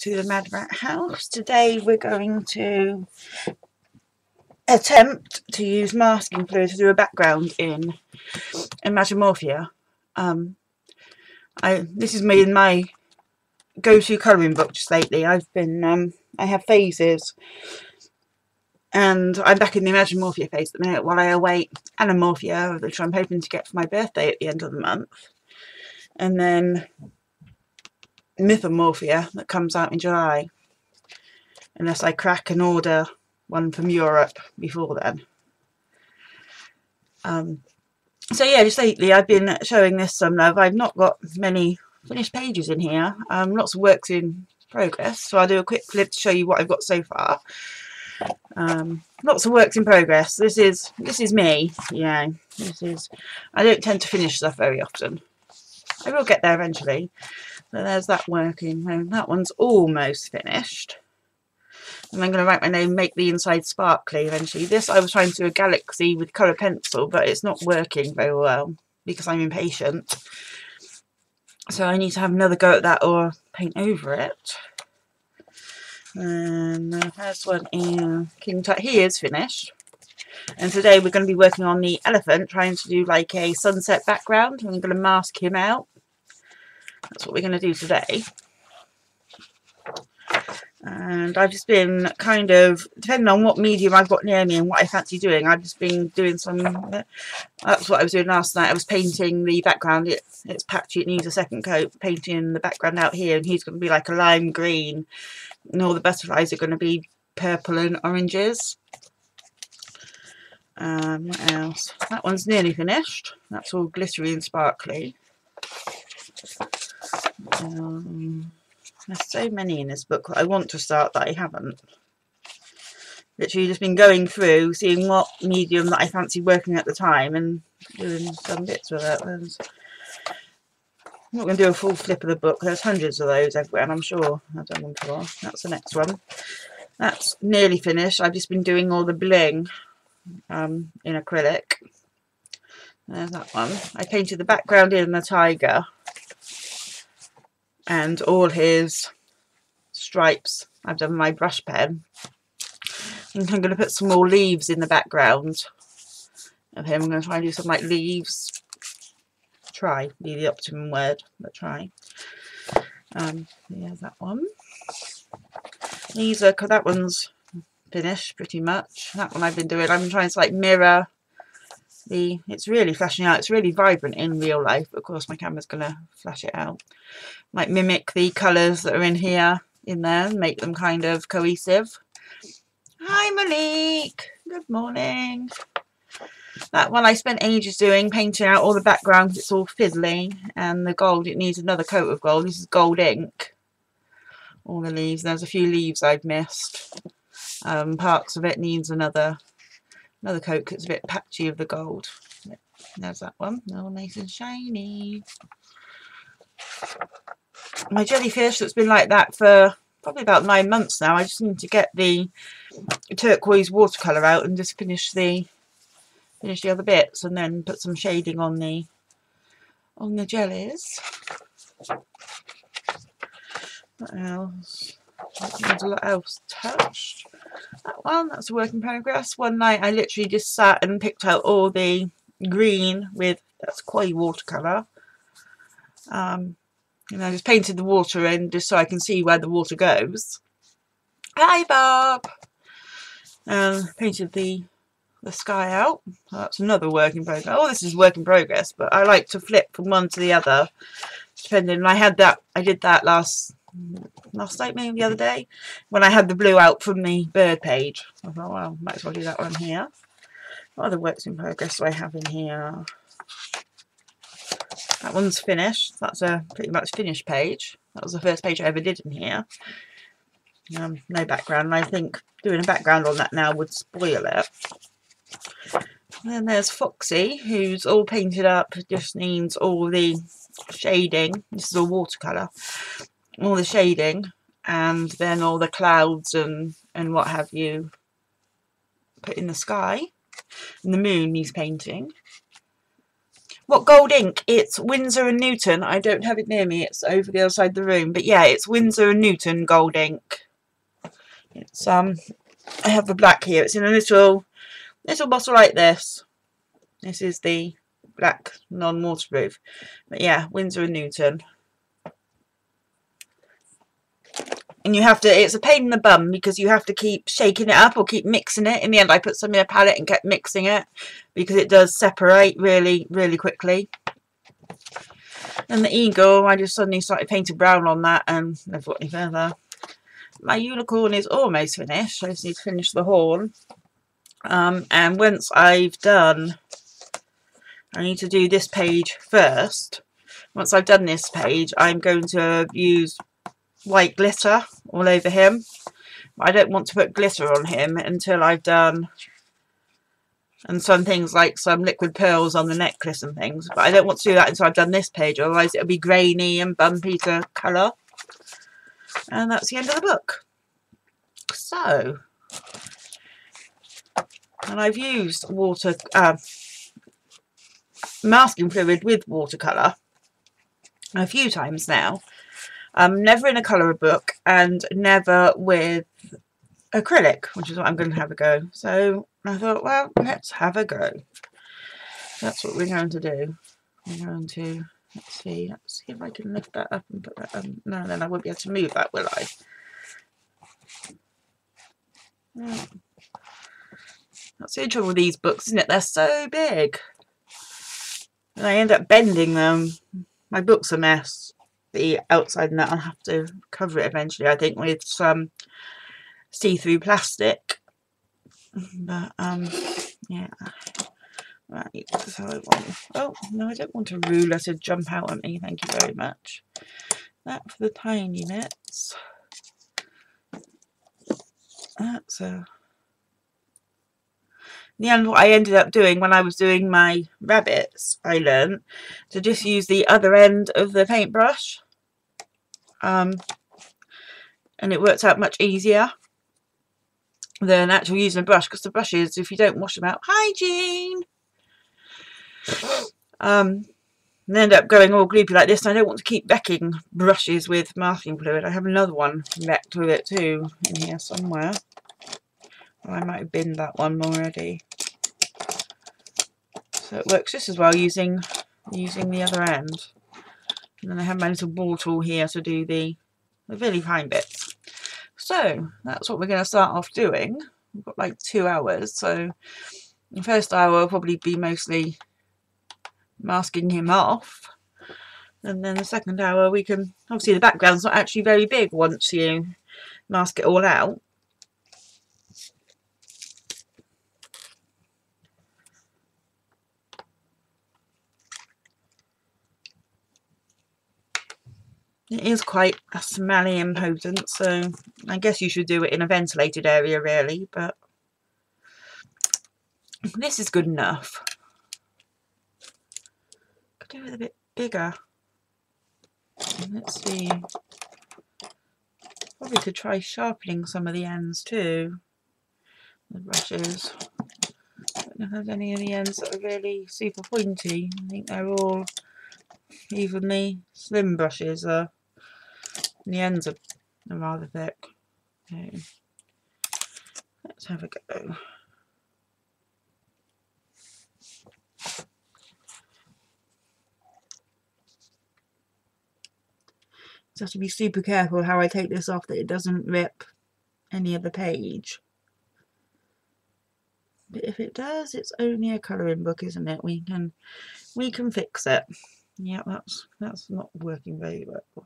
to the Mad Rat House. Today we're going to attempt to use masking fluid to do a background in Imagimorphia. This has been my go-to colouring book just lately. I have phases, and I'm back in the Imagimorphia phase at the minute while I await Animorphia, which I'm hoping to get for my birthday at the end of the month, and then Mythomorphia that comes out in July, unless I crack and order one from Europe before then. So yeah, just lately I've been showing this some love. I've not got many finished pages in here, lots of works in progress, so I'll do a quick flip to show you what I've got so far. Lots of works in progress. This is me, yeah. I don't tend to finish stuff very often. I will get there eventually. So there's that working. That one's almost finished. And I'm going to write my name, make the inside sparkly eventually. This I was trying to do a galaxy with colour pencil, but it's not working very well because I'm impatient. So I need to have another go at that or paint over it. And the first one is King Tut. He is finished. And today we're going to be working on the elephant, trying to do like a sunset background. I'm going to mask him out. That's what we're going to do today. And I've just been kind of, depending on what medium I've got near me and what I fancy doing, I've just been doing some, that's what I was doing last night. I was painting the background. It's patchy, it needs a second coat, painting the background out here, and he's going to be like a lime green, and all the butterflies are going to be purple and oranges. What else? That one's nearly finished. That's all glittery and sparkly. There's so many in this book that I want to start that I haven't. Literally just been going through, seeing what medium that I fancy working at the time and doing some bits with it. I'm not going to do a full flip of the book. There's hundreds of those everywhere, and I'm sure I've done them before. That's the next one. That's nearly finished. I've just been doing all the bling in acrylic. There's that one. I painted the background in the tiger and all his stripes. I've done my brush pen. And I'm going to put some more leaves in the background of him. I'm going to try and do some like leaves. Try, be the optimum word, but try. Yeah, that one. That one's finished pretty much. That one I've been doing. I'm trying to like mirror it's really flashing out. It's really vibrant in real life. Of course, my camera's going to flash it out. Like mimic the colours that are in here, in there, and make them kind of cohesive. Hi Malik, good morning. That one I spent ages doing, painting out all the background because it's all fiddly, and the gold, it needs another coat of gold. This is gold ink. All the leaves. There's a few leaves I've missed. Parts of it needs another coat because it's a bit patchy of the gold. There's that one, all nice and shiny. My jellyfish that's been like that for probably about 9 months now. I just need to get the turquoise watercolour out and just finish the other bits, and then put some shading on the jellies. What else? There's a lot else touched. That one, that's a work in progress. One night I literally just sat and picked out all the green with, that's koi watercolour. And I just painted the water in just so I can see where the water goes. Hi Bob! Painted the sky out. So that's another work in progress. Oh, this is work in progress, but I like to flip from one to the other, depending. I did that last night, maybe the other day, when I had the blue out from the bird page. I thought, well, might as well do that one here. What other works in progress do I have in here? That one's finished. That's a pretty much finished page. That was the first page I ever did in here. No background, and I think doing a background on that now would spoil it. And then there's Foxy, who's all painted up, just needs all the shading. This is all watercolour. All the shading, and then all the clouds and what have you put in the sky. And the moon needs painting. what gold ink? It's Winsor and Newton. I don't have it near me. It's over the other side of the room. But yeah, it's Winsor and Newton gold ink. It's I have the black here. It's in a little bottle like this. This is the black non-waterproof. But yeah, Winsor and Newton. And you have to, it's a pain in the bum because you have to keep shaking it up or keep mixing it. In the end, I put some in a palette and kept mixing it because it does separate really, really quickly. And the eagle, I just suddenly started painting brown on that and never got any further. My unicorn is almost finished. I just need to finish the horn. And once I've done, I need to do this page first. Once I've done this page, I'm going to use white glitter all over him. I don't want to put glitter on him until I've done, and some things like some liquid pearls on the necklace and things, but I don't want to do that until I've done this page, otherwise it'll be grainy and bumpy to colour. And that's the end of the book. So, and I've used water masking fluid with watercolour a few times now. Never in a colour book and never with acrylic, which is what I'm going to have a go. So I thought, well, let's have a go. That's what we're going to do. We're going to, let's see if I can lift that up and put that on. No, then I won't be able to move that, will I? Yeah. That's the trouble with these books, isn't it? They're so big. And I end up bending them. My book's a mess. The outside and that, I'll have to cover it eventually, I think, with some see-through plastic. But yeah, right. So I want, oh no, I don't want a ruler to jump out at me. Thank you very much. That for the tiny bits. That's a. In the end, what I ended up doing when I was doing my rabbits, I learned to just use the other end of the paintbrush. And it works out much easier than actually using a brush, because the brushes, if you don't wash them out, hi Jean, they end up going all gloopy like this. And I don't want to keep wrecking brushes with masking fluid. I have another one wrecked with it too in here somewhere. Oh, I might have binned that one already. So it works just as well using the other end. And then I have my little ball tool here to do the really fine bits. So that's what we're going to start off doing. We've got like 2 hours, so the first hour will probably be mostly masking him off, and then the second hour we can, obviously the background's not actually very big once you mask it all out. It is quite smelly and potent, so I guess you should do it in a ventilated area really, but this is good enough. Could do it a bit bigger. Let's see. Probably could try sharpening some of the ends too. The brushes. I don't know if there's any of the ends that are really super pointy. I think they're all, even the slim brushes are, the ends are rather thick. Okay. Let's have a go. Just have to be super careful how I take this off, that it doesn't rip any of the page. But if it does, it's only a colouring book, isn't it? We can fix it. Yeah, that's not working very well.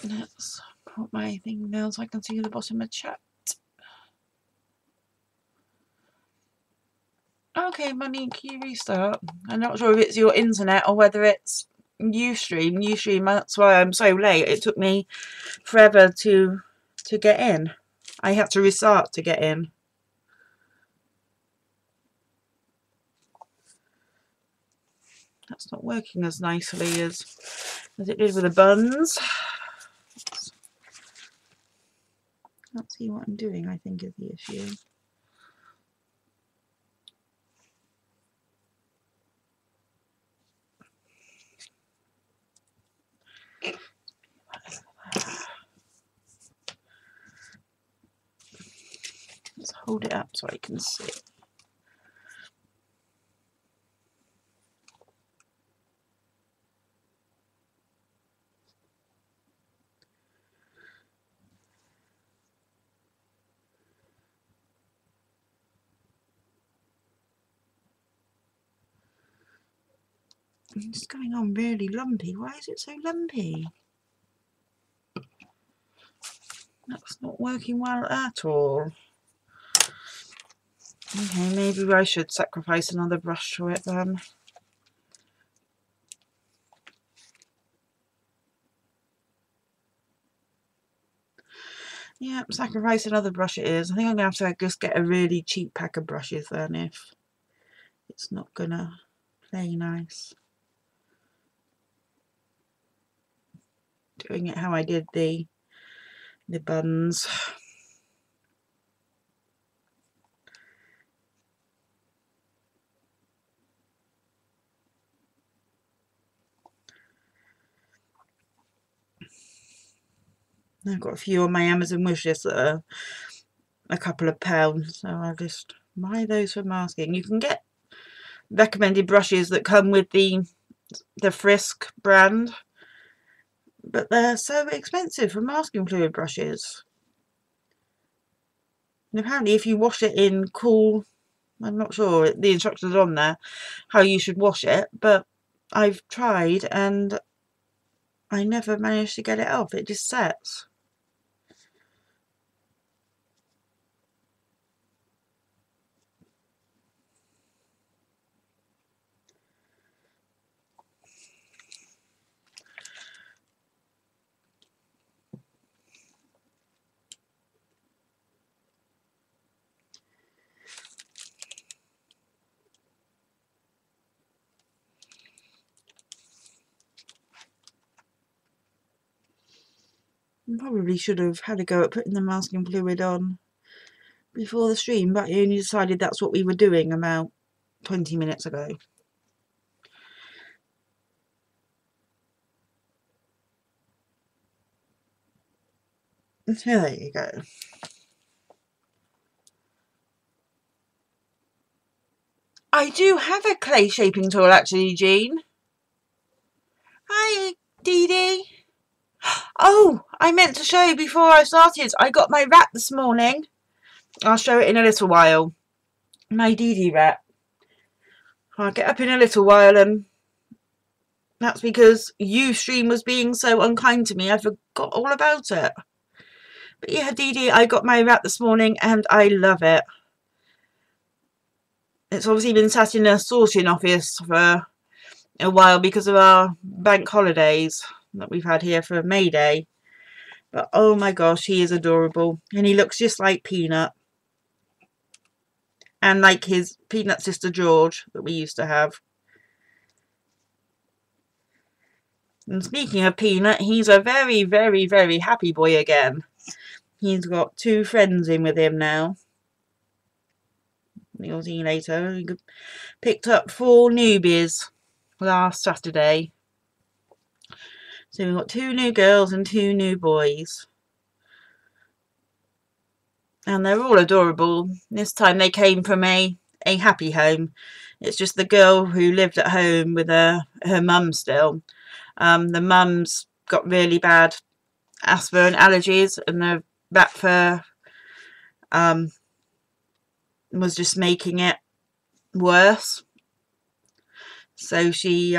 Let's put my thing down so I can see the bottom of chat. Okay, Monique, you restart. I'm not sure if it's your internet or whether it's Ustream. Ustream, that's why I'm so late. It took me forever to get in. I had to restart to get in. That's not working as nicely as it did with the buns. see what I'm doing, I think, is the issue. Let's hold it up so I can see. It's going on really lumpy. Why is it so lumpy? That's not working well at all. Okay, maybe I should sacrifice another brush to it then. Yeah, sacrifice another brush it is. I think I'm going to have to just get a really cheap pack of brushes then if it's not going to play nice. Doing it how I did the buns. I've got a few on my Amazon wishlist that are a couple of pounds, so I'll just buy those for masking. You can get recommended brushes that come with the Frisk brand, but they're so expensive for masking fluid brushes. And apparently if you wash it in cool, I'm not sure, the instructions on there how you should wash it, but I've tried and I never managed to get it off. It just sets. Probably should have had a go at putting the masking fluid on before the stream, but I only decided that's what we were doing about 20 minutes ago. So there you go. I do have a clay shaping tool actually, Jean. Hi, Dee Dee. Oh, I meant to show you before I started. I got my rat this morning. I'll show it in a little while. My Dee Dee rat. I'll get up in a little while, and that's because Ustream was being so unkind to me. I forgot all about it. But yeah, Dee Dee, I got my rat this morning and I love it. It's obviously been sat in a sorting office for a while because of our bank holidays that we've had here for May Day. But oh my gosh, he is adorable. And he looks just like Peanut. And like his Peanut sister George that we used to have. And speaking of Peanut, he's a very, very, very happy boy again. He's got 2 friends in with him now. You'll see later. He picked up 4 newbies last Saturday. So we've got 2 new girls and 2 new boys. And they're all adorable. This time they came from a happy home. It's just the girl who lived at home with her mum still. The mum's got really bad asthma and allergies, and the rat fur was just making it worse. So she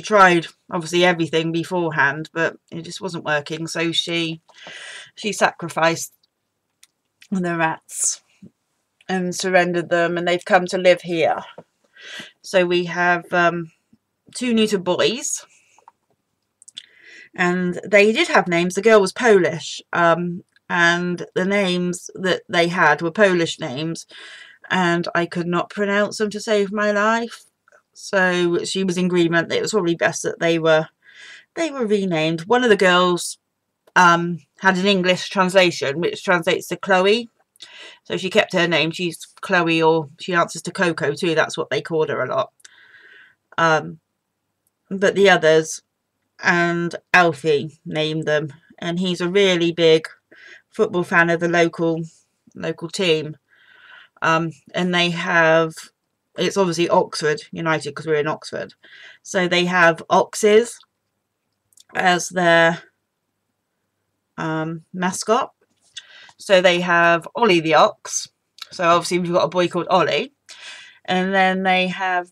tried obviously everything beforehand, but it just wasn't working. So she sacrificed the rats and surrendered them, and they've come to live here. So we have 2 neuter boys, and they did have names. The girl was Polish, and the names that they had were Polish names, and I could not pronounce them to save my life. So she was in agreement that it was probably best that they were renamed. One of the girls had an English translation which translates to Chloe. So she kept her name. She's Chloe, or she answers to Coco too. That's what they called her a lot. But the others, and Alfie named them, and he's a really big football fan of the local team. And they have, it's obviously Oxford United because we're in Oxford, so they have oxes as their mascot. So they have Ollie the ox. So obviously we've got a boy called Ollie, and then they have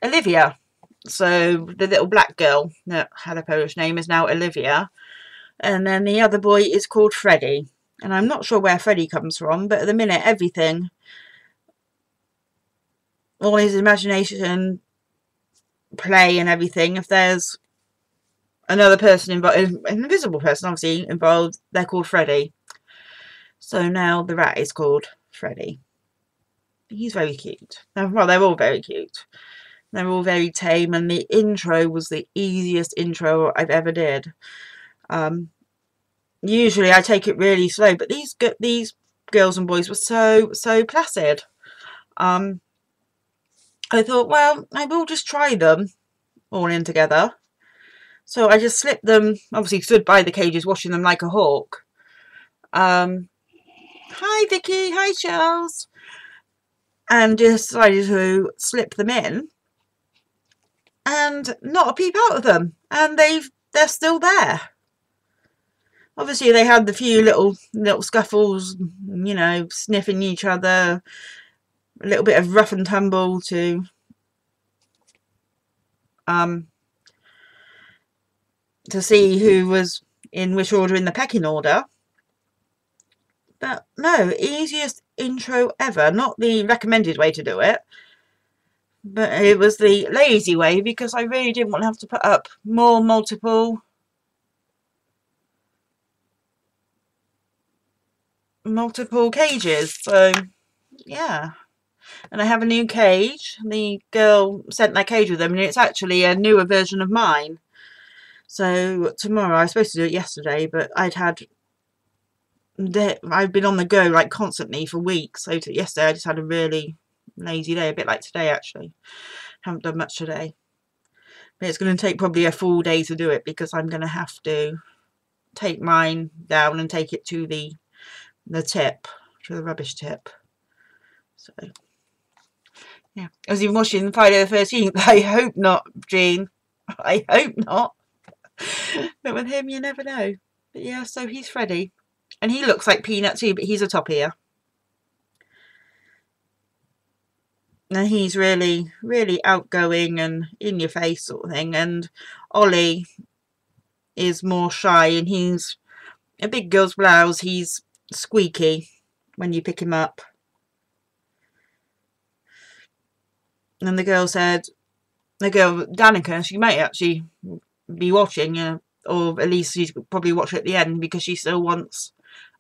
Olivia. So the little black girl that had a Polish name is now Olivia, and then the other boy is called Freddie. And I'm not sure where Freddie comes from, but at the minute everything, all his imagination, play and everything, if there's another person involved, an invisible person obviously involved, they're called Freddie. So now the rat is called Freddie. He's very cute. Well, they're all very cute. They're all very tame, and the intro was the easiest intro I've ever did. Usually I take it really slow, but these girls and boys were so placid. I thought, well, I will just try them all in together. So I just slipped them, obviously stood by the cages watching them like a hawk. Hi Vicky, hi Charles. And just decided to slip them in, and not a peep out of them, and they're still there. Obviously they had the few little scuffles, you know, sniffing each other, a little bit of rough and tumble to see who was in which order in the pecking order. But no, easiest intro ever. Not the recommended way to do it, but it was the lazy way, because I really didn't want to have to put up more multiple cages. So yeah, and I have a new cage. The girl sent that cage with them, and it's actually a newer version of mine. So tomorrow, I was supposed to do it yesterday, but I've been on the go like constantly for weeks. So yesterday I just had a really lazy day, a bit like today actually. Haven't done much today, but it's going to take probably a full day to do it, because I'm going to have to take mine down and take it to the tip, to the rubbish tip. So yeah, I was even watching Friday the 13th. I hope not, Jean. I hope not. But with him, you never know. But yeah, so he's Freddie. And he looks like Peanut too, but he's a top ear. And he's really, really outgoing and in your face sort of thing. And Ollie is more shy, and he's a big girl's blouse. He's squeaky when you pick him up. And the girl said, Danica, she might actually be watching, or at least she's probably watch it at the end, because she still wants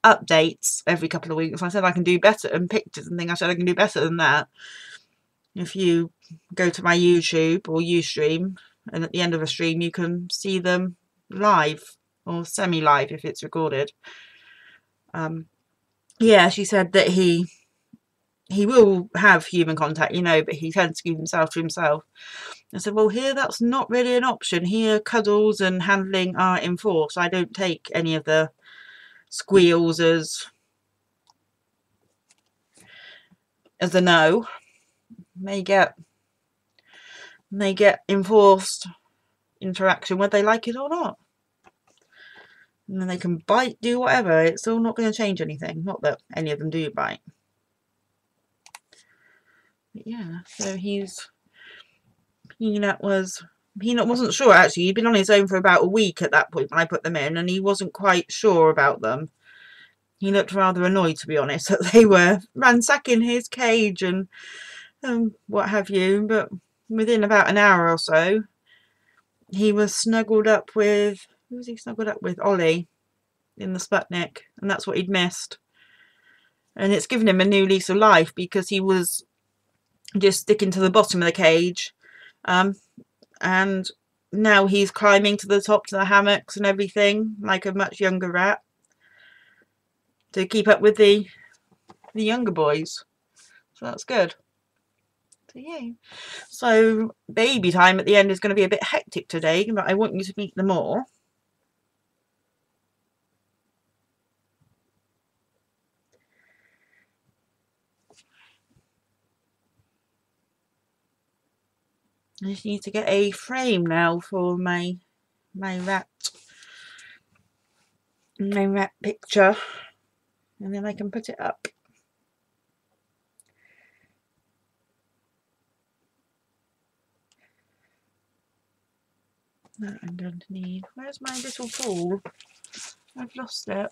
updates every couple of weeks. I said I can do better, and pictures and things. I said I can do better than that. If you go to my YouTube or Ustream, and at the end of a stream you can see them live or semi-live if it's recorded. Yeah, she said that he will have human contact, you know, but he tends to keep himself to himself. I said, well, here that's not really an option. Here cuddles and handling are enforced. I don't take any of the squeals as a no. They get enforced interaction whether they like it or not. And then they can bite, do whatever. It's still not going to change anything. Not that any of them do bite. But yeah, so Peanut wasn't sure actually. He'd been on his own for about a week at that point when I put them in, and he wasn't quite sure about them. He looked rather annoyed, to be honest, that they were ransacking his cage and what have you. But within about an hour or so, he was snuggled up with, who was he snuggled up with? Ollie in the Sputnik, and that's what he'd missed. And it's given him a new lease of life, because he was just sticking to the bottom of the cage, and now he's climbing to the top, to the hammocks and everything, like a much younger rat. to keep up with the younger boys. So that's good. So yeah. So baby time at the end is going to be a bit hectic today, but I want you to meet them all. I just need to get a frame now for my rat picture, and then I can put it up. That I'm going to need. Where's my little tool? I've lost it.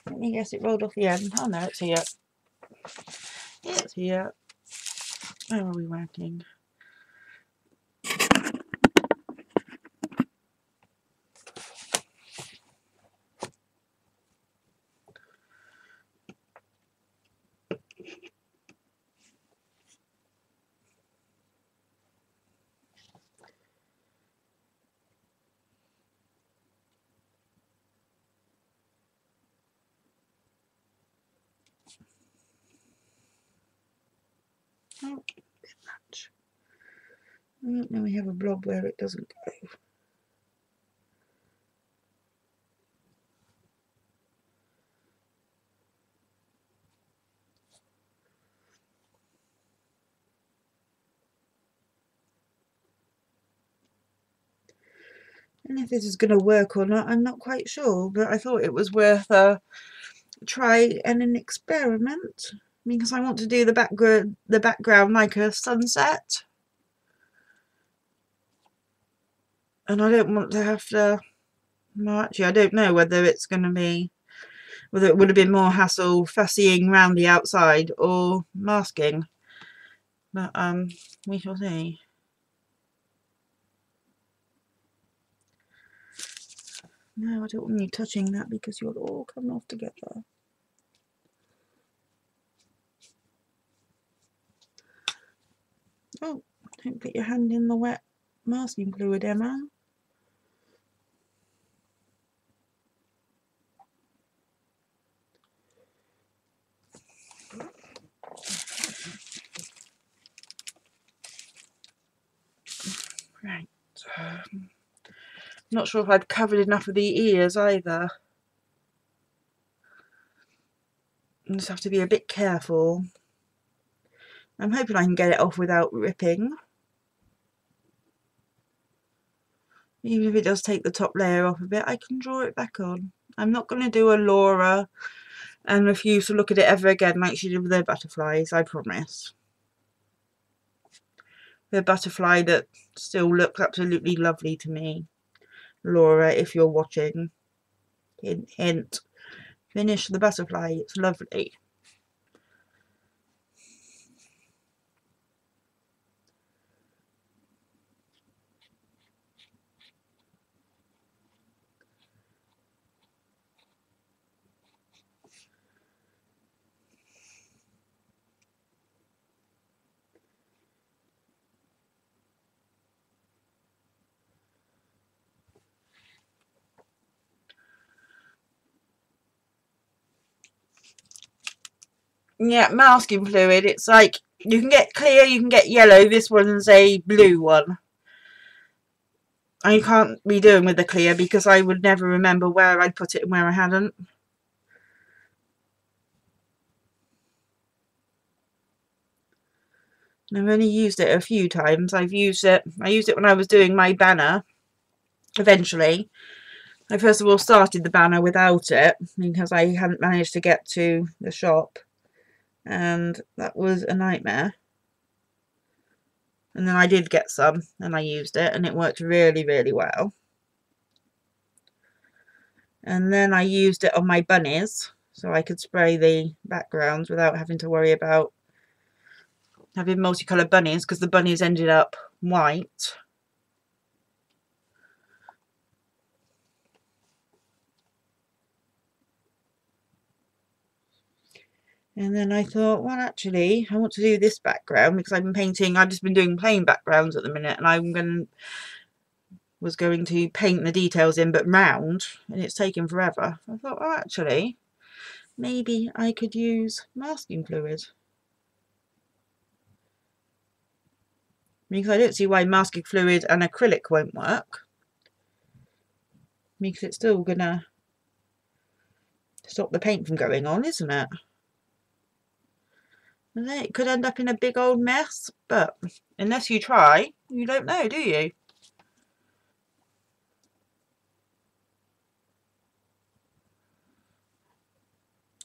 Let me guess, it rolled off the end. Oh no, it's here. It's here. Where are we working? Oh, match. Now we have a blob where it doesn't go. And if this is going to work or not, I'm not quite sure, but I thought it was worth a try and an experiment, because I want to do the background like a sunset, and I don't want to have to. Well, actually, I don't know whether it's going to be, whether it would have been more hassle fussying around the outside or masking, but we shall see. No, I don't want you touching that because you'll all come off together. Oh, don't put your hand in the wet masking fluid, Emma. Right. Not sure if I've covered enough of the ears either. I just have to be a bit careful. I'm hoping I can get it off without ripping. Even if it does take the top layer off a bit, I can draw it back on. I'm not going to do a Laura and refuse to look at it ever again like she did with her butterflies, I promise. The butterfly that still looks absolutely lovely to me. Laura, if you're watching, hint, hint, finish the butterfly, it's lovely. Yeah, masking fluid, it's like you can get clear, you can get yellow. This one's a blue one. I can't be doing with the clear because I would never remember where I'd put it and where I hadn't. I've only used it a few times. I used it when I was doing my banner. Eventually, I first of all started the banner without it because I hadn't managed to get to the shop, and that was a nightmare. And then I did get some and I used it and it worked really, really well. And then I used it on my bunnies so I could spray the backgrounds without having to worry about having multicoloured bunnies, because the bunnies ended up white. And then I thought, well, actually, I want to do this background because I've just been doing plain backgrounds at the minute, and was going to paint the details in, but round, and it's taken forever. I thought, oh, actually, maybe I could use masking fluid. Because I don't see why masking fluid and acrylic won't work. Because it's still gonna stop the paint from going on, isn't it? And then it could end up in a big old mess, but unless you try, you don't know, do you?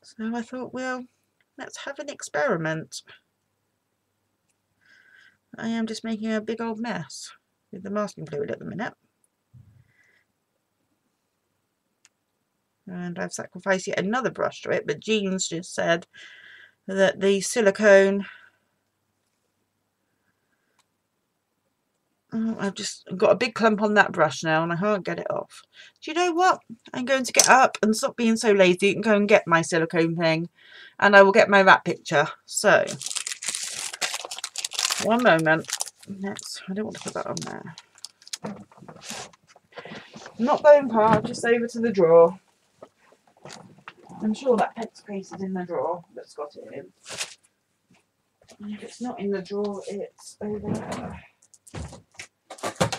So I thought, well, let's have an experiment. I am just making a big old mess with the masking fluid at the minute. And I've sacrificed yet another brush to it, but Jean's just said that the silicone... Oh, I've just got a big clump on that brush now and I can't get it off. Do you know what? I'm going to get up and stop being so lazy and go and get my silicone thing, and I will get my wrap picture. So, one moment. Next, I don't want to put that on there. I'm not going far, just over to the drawer. I'm sure that pencil case is in the drawer that's got it in. And if it's not in the drawer, it's over there.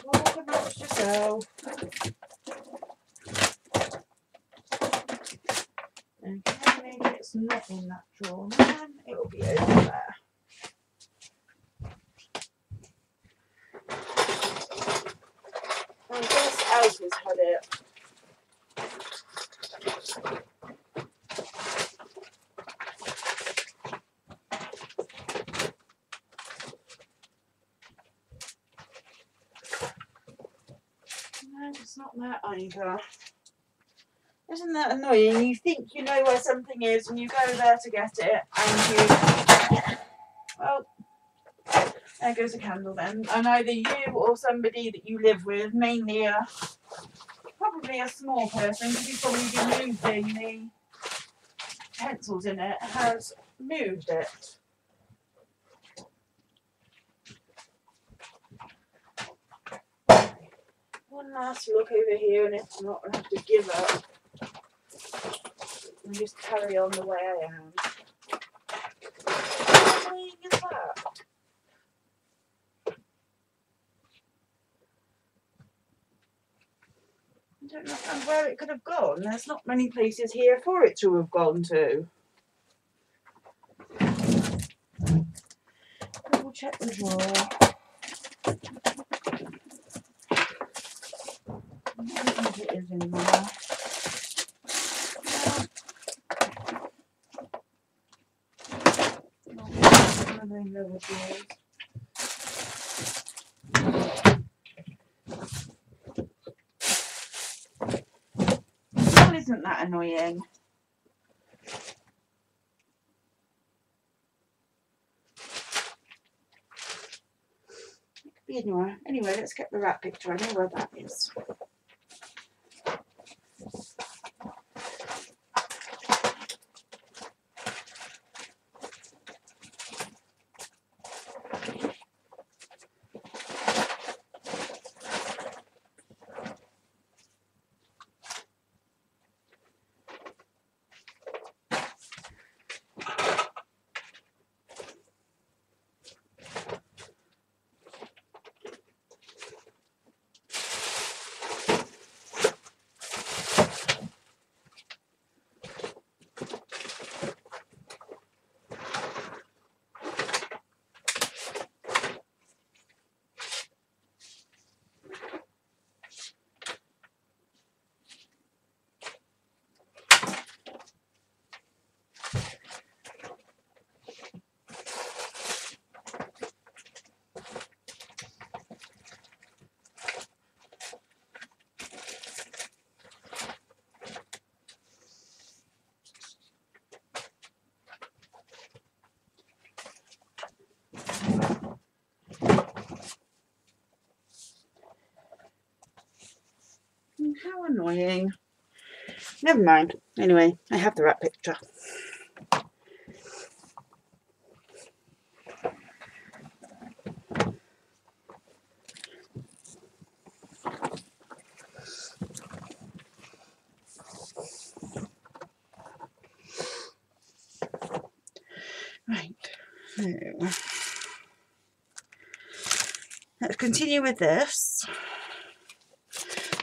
Organise yourself. Okay, maybe it's not in that drawer, then it'll be over there. I guess Alice has had it. No, it's not that either. Isn't that annoying? You think you know where something is and you go there to get it and you... Well, there goes a candle then. And either you or somebody that you live with, mainly probably a small person, because you've probably been moving the pencils in it, has moved it. One last look over here, and if not, I'll have to give up and just carry on the way I am. How annoying is that? I don't know where it could have gone. There's not many places here for it to have gone to. We'll check the drawer. I don't think it is in there. Well, isn't that annoying? It could be anywhere. Anyway, let's get the rat picture. I know where that is. How annoying. Never mind. Anyway, I have the rat picture. So, let's continue with this.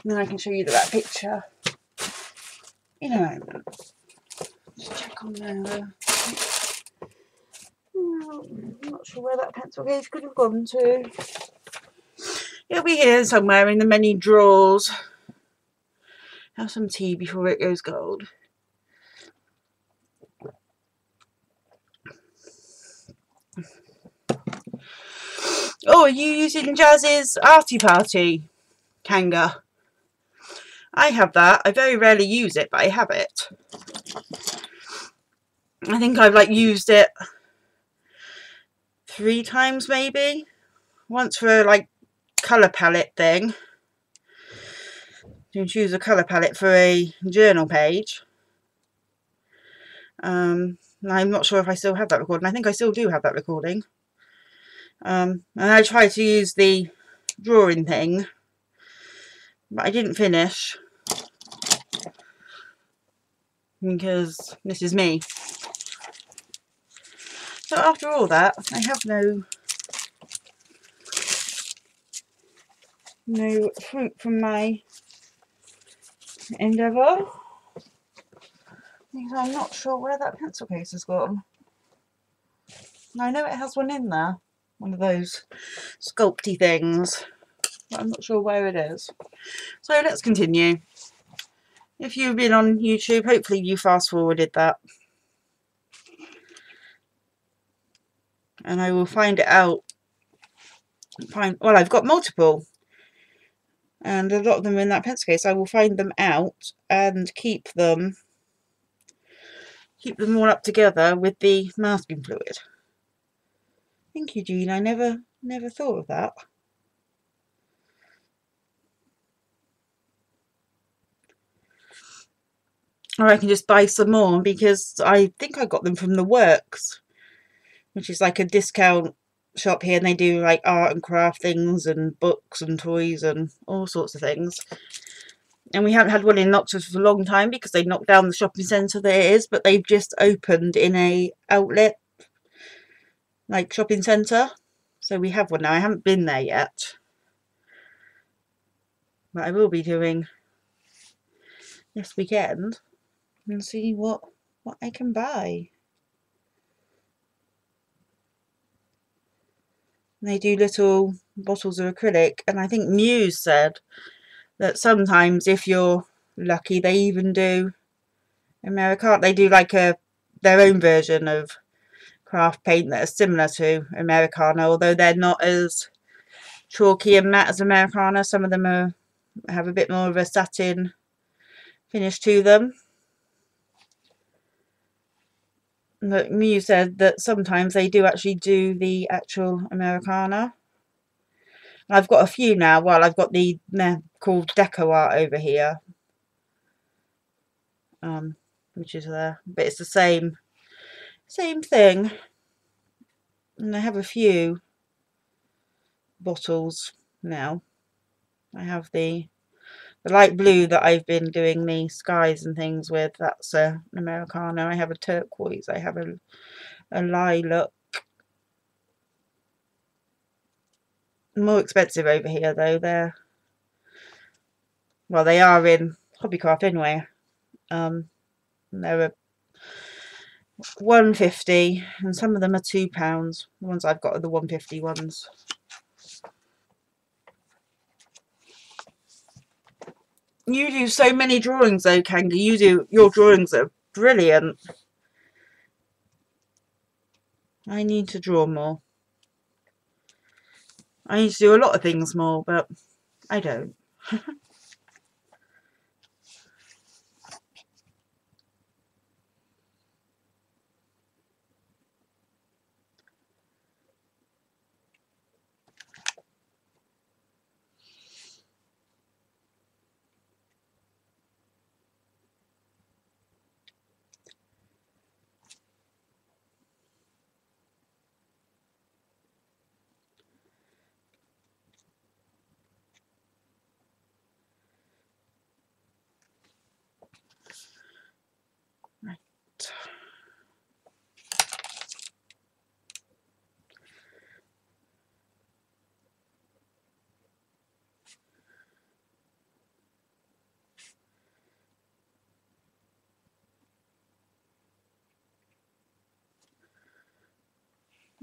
And then I can show you that picture in a moment. Just check on there. I'm not sure where that pencil case could have gone to. It'll be here somewhere in the many drawers. Have some tea before it goes cold. Oh, are you using Jazz's Arty Party Kanga? I have that. I very rarely use it, but I have it. I think I've like used it 3 times maybe. Once for like colour palette thing. You can choose a colour palette for a journal page. I'm not sure if I still have that recording. I think I still do have that recording. And I tried to use the drawing thing, but I didn't finish because this is me. So after all that, I have no fruit from my endeavour. Because I'm not sure where that pencil case has gone. I know it has one in there, one of those sculpty things, but I'm not sure where it is. So let's continue. If you've been on YouTube, hopefully you fast forwarded that. And I will find it out. Well, I've got multiple. And a lot of them are in that pencil case. I will find them out and keep them all up together with the masking fluid. Thank you, Jean. I never thought of that. Or I can just buy some more because I think I got them from the Works, which is like a discount shop here, and they do like art and craft things and books and toys and all sorts of things. And we haven't had one in Knoxford for a long time because they knocked down the shopping centre that it is, but they've just opened in a outlet like shopping centre, so we have one now. I haven't been there yet, but I will be doing this weekend and see what I can buy. And they do little bottles of acrylic, and I think Muse said that sometimes if you're lucky they even do Americana. They do like their own version of craft paint that is similar to Americana, although they're not as chalky and matte as Americana. Some of them have a bit more of a satin finish to them. But Muse said that sometimes they do actually do the actual Americana. I've got a few now. Well, I've got they're called Deco Art over here, which is there, but it's the same thing. And I have a few bottles now. I have the light blue that I've been doing the skies and things with. That's an Americana. I have a turquoise. I have a lilac. More expensive over here though. They are in Hobbycraft anyway. They're a £1.50 and some of them are £2. The ones I've got are the £1.50 ones. You do so many drawings though, Kanga. Your drawings are brilliant. I need to draw more. I need to do a lot of things more, but I don't.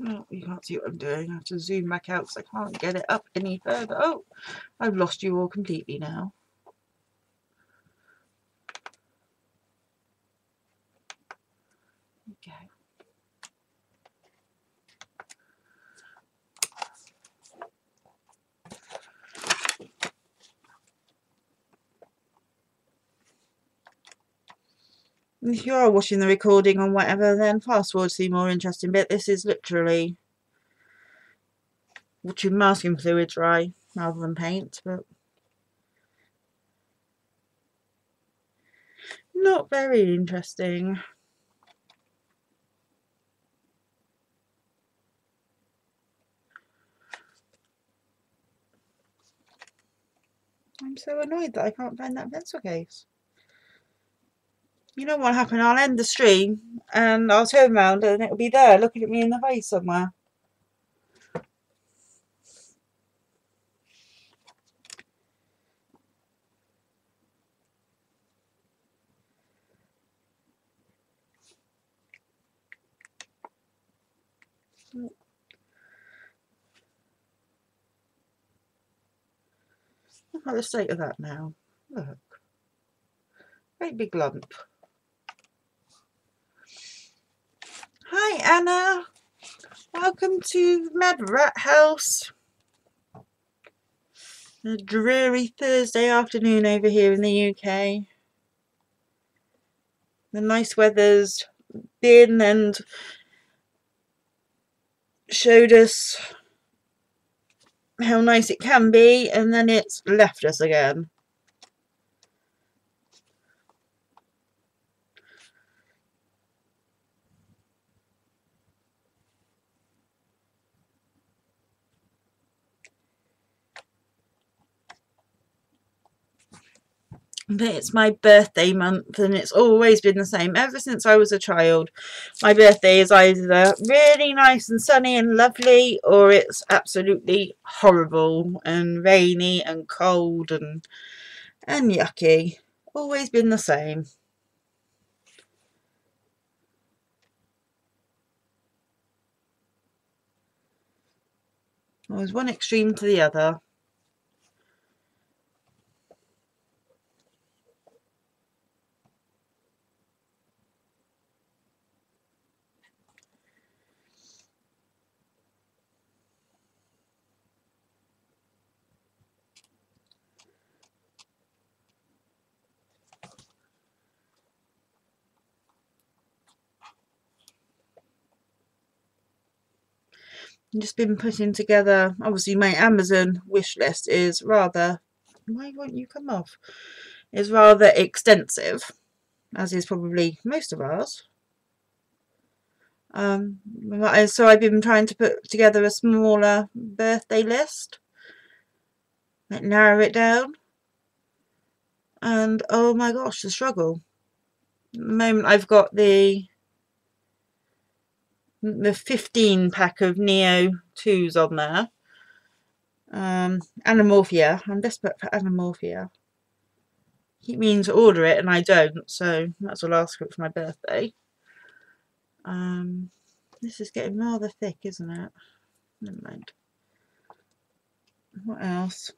Oh, you can't see what I'm doing. I have to zoom back out because I can't get it up any further. Oh, I've lost you all completely now. Okay. If you are watching the recording or whatever, then fast forward to the more interesting bit. This is literally watching masking fluid dry rather than paint, but not very interesting. I'm so annoyed that I can't find that pencil case. You know what happened? I'll end the stream and I'll turn around and it'll be there looking at me in the face somewhere. Look at the state of that now. Look. Great big lump. Hi Anna. Welcome to Mad Rat House. A dreary Thursday afternoon over here in the UK. The nice weather's been and showed us how nice it can be, and then it's left us again. But it's my birthday month and it's always been the same ever since I was a child. My birthday is either really nice and sunny and lovely, or it's absolutely horrible and rainy and cold and yucky. Always been the same. Always one extreme to the other. Just been putting together, obviously my Amazon wish list is rather, why won't you come off, is rather extensive, as is probably most of ours. So I've been trying to put together a smaller birthday list, like narrow it down, and oh my gosh, the struggle. At the moment I've got the 15 pack of Neo 2s on there. Imagimorphia. I'm desperate for Imagimorphia. Keep meaning to order it and I don't, so that's all I'll ask for my birthday. This is getting rather thick, isn't it? Never mind. What else?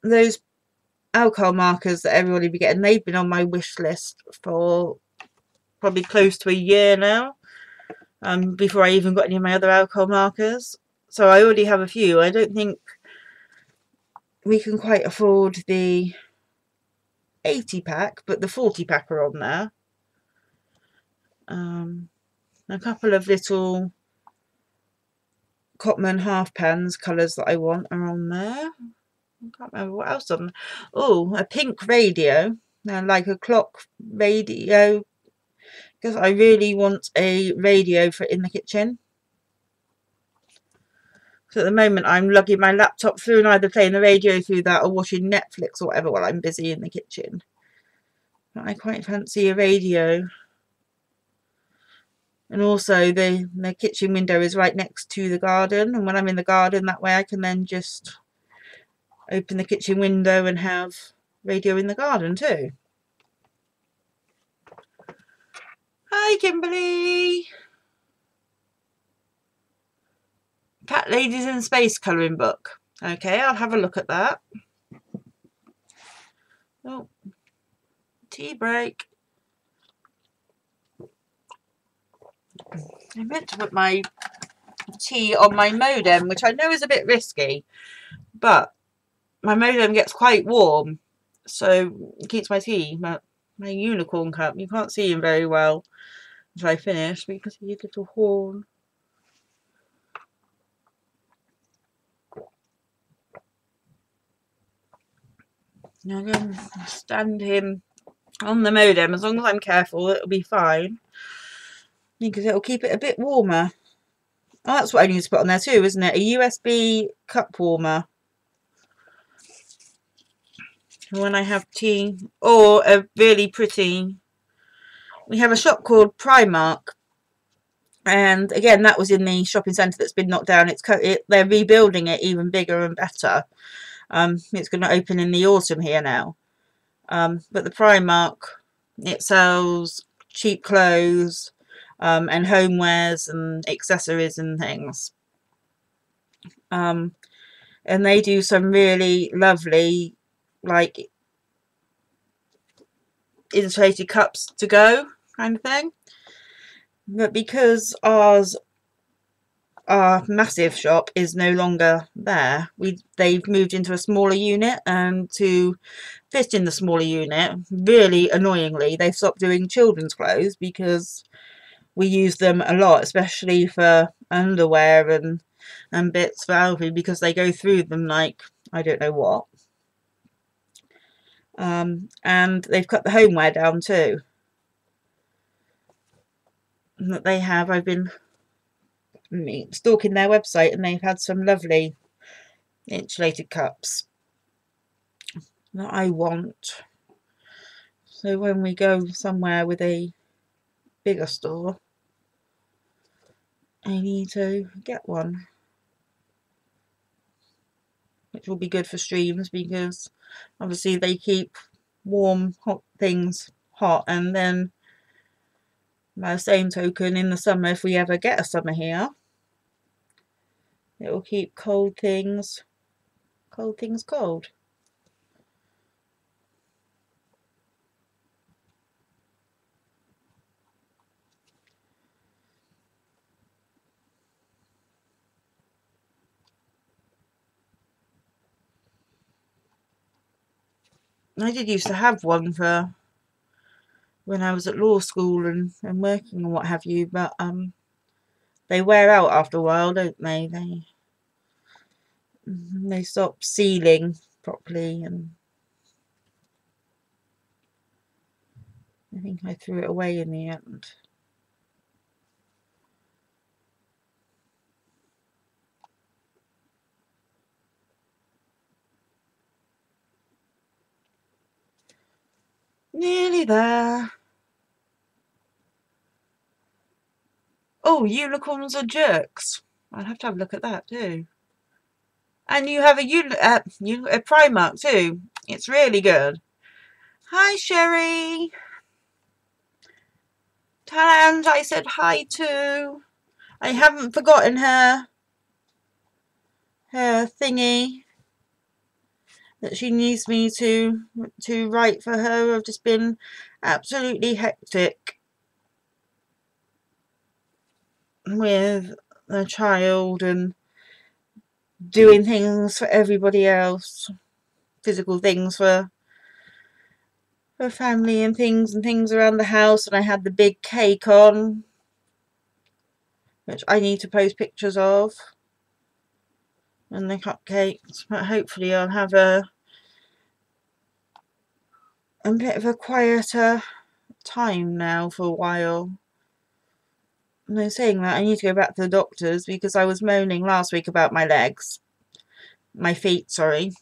Those alcohol markers that everybody be getting, they've been on my wish list for probably close to a year now, before I even got any of my other alcohol markers. So I already have a few. I don't think we can quite afford the 80 pack, but the 40 pack are on there. A couple of little Cotman half pans colours that I want are on there. I can't remember what else on. Oh, a pink radio, like a clock radio, because I really want a radio for in the kitchen. So at the moment I'm lugging my laptop through and either playing the radio through that or watching Netflix or whatever while I'm busy in the kitchen. But I quite fancy a radio. And also the kitchen window is right next to the garden, and when I'm in the garden, that way I can then just open the kitchen window and have radio in the garden too. Hi Kimberly! Cat Ladies in Space colouring book. Okay, I'll have a look at that. Oh, tea break. I meant to put my tea on my modem, which I know is a bit risky, but my modem gets quite warm, so it keeps my tea, my unicorn cup. You can't see him very well if I finish because he's a little horn. Now I'm going to stand him on the modem. As long as I'm careful, it'll be fine, because it'll keep it a bit warmer. Oh, that's what I need to put on there too, isn't it? A USB cup warmer when I have tea, or a really pretty. We have a shop called Primark, and again, that was in the shopping centre that's been knocked down. They're rebuilding it even bigger and better. It's going to open in the autumn here now. But the Primark, it sells cheap clothes and homewares and accessories and things. And they do some really lovely, like, insulated cups to go kind of thing. But because our massive shop is no longer there, they've moved into a smaller unit, and to fit in the smaller unit, really annoyingly, they've stopped doing children's clothes because we use them a lot, especially for underwear and bits for Alfie, because they go through them like I don't know what. And they've cut the homeware down too. That they have, I've been stalking their website, and they've had some lovely insulated cups that I want. So when we go somewhere with a bigger store, I need to get one, which will be good for streams, because obviously they keep warm, hot things hot, and then by the same token, in the summer, if we ever get a summer here, it will keep cold things cold. I did used to have one for when I was at law school and working and what have you, but they wear out after a while, don't they? They stop sealing properly, and I think I threw it away in the end. Nearly there. Oh, unicorns are jerks. I'll have to have a look at that too. And you have a Primark too. It's really good. Hi, Sherry. And I said hi too. I haven't forgotten her thingy that she needs me to write for her. I've just been absolutely hectic with the child and doing things for everybody else, physical things for family and things around the house. And I had the big cake on, which I need to post pictures of, and the cupcakes, but hopefully I'll have a bit of a quieter time now for a while. And I'm saying that I need to go back to the doctors, because I was moaning last week about my feet, sorry.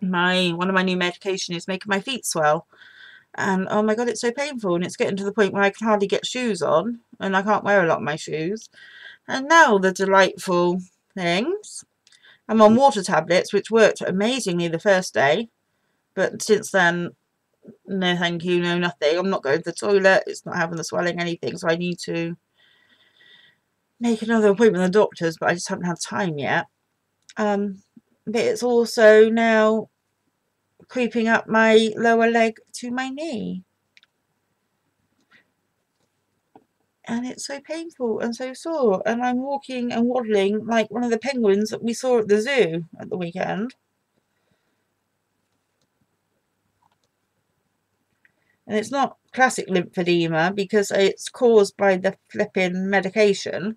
One of my new medication is making my feet swell, and oh my god, it's so painful, and it's getting to the point where I can hardly get shoes on, and I can't wear a lot of my shoes. And now the delightful things. I'm on water tablets, which worked amazingly the first day, but since then, no thank you, no nothing. I'm not going to the toilet, it's not having the swelling, anything, so I need to make another appointment with the doctors, but I just haven't had time yet. But it's also now creeping up my lower leg to my knee. And it's so painful and so sore. And I'm walking and waddling like one of the penguins that we saw at the zoo at the weekend. And it's not classic lymphedema because it's caused by the flipping medication.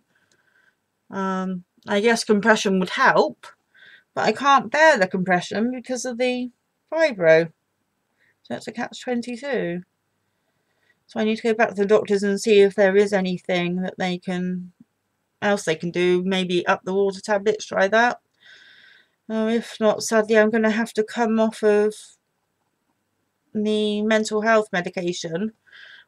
I guess compression would help, but I can't bear the compression because of the fibro. So it's a catch-22. So I need to go back to the doctors and see if there is anything that they can do. Maybe up the water tablets, try that. If not, sadly, I'm going to have to come off of the mental health medication,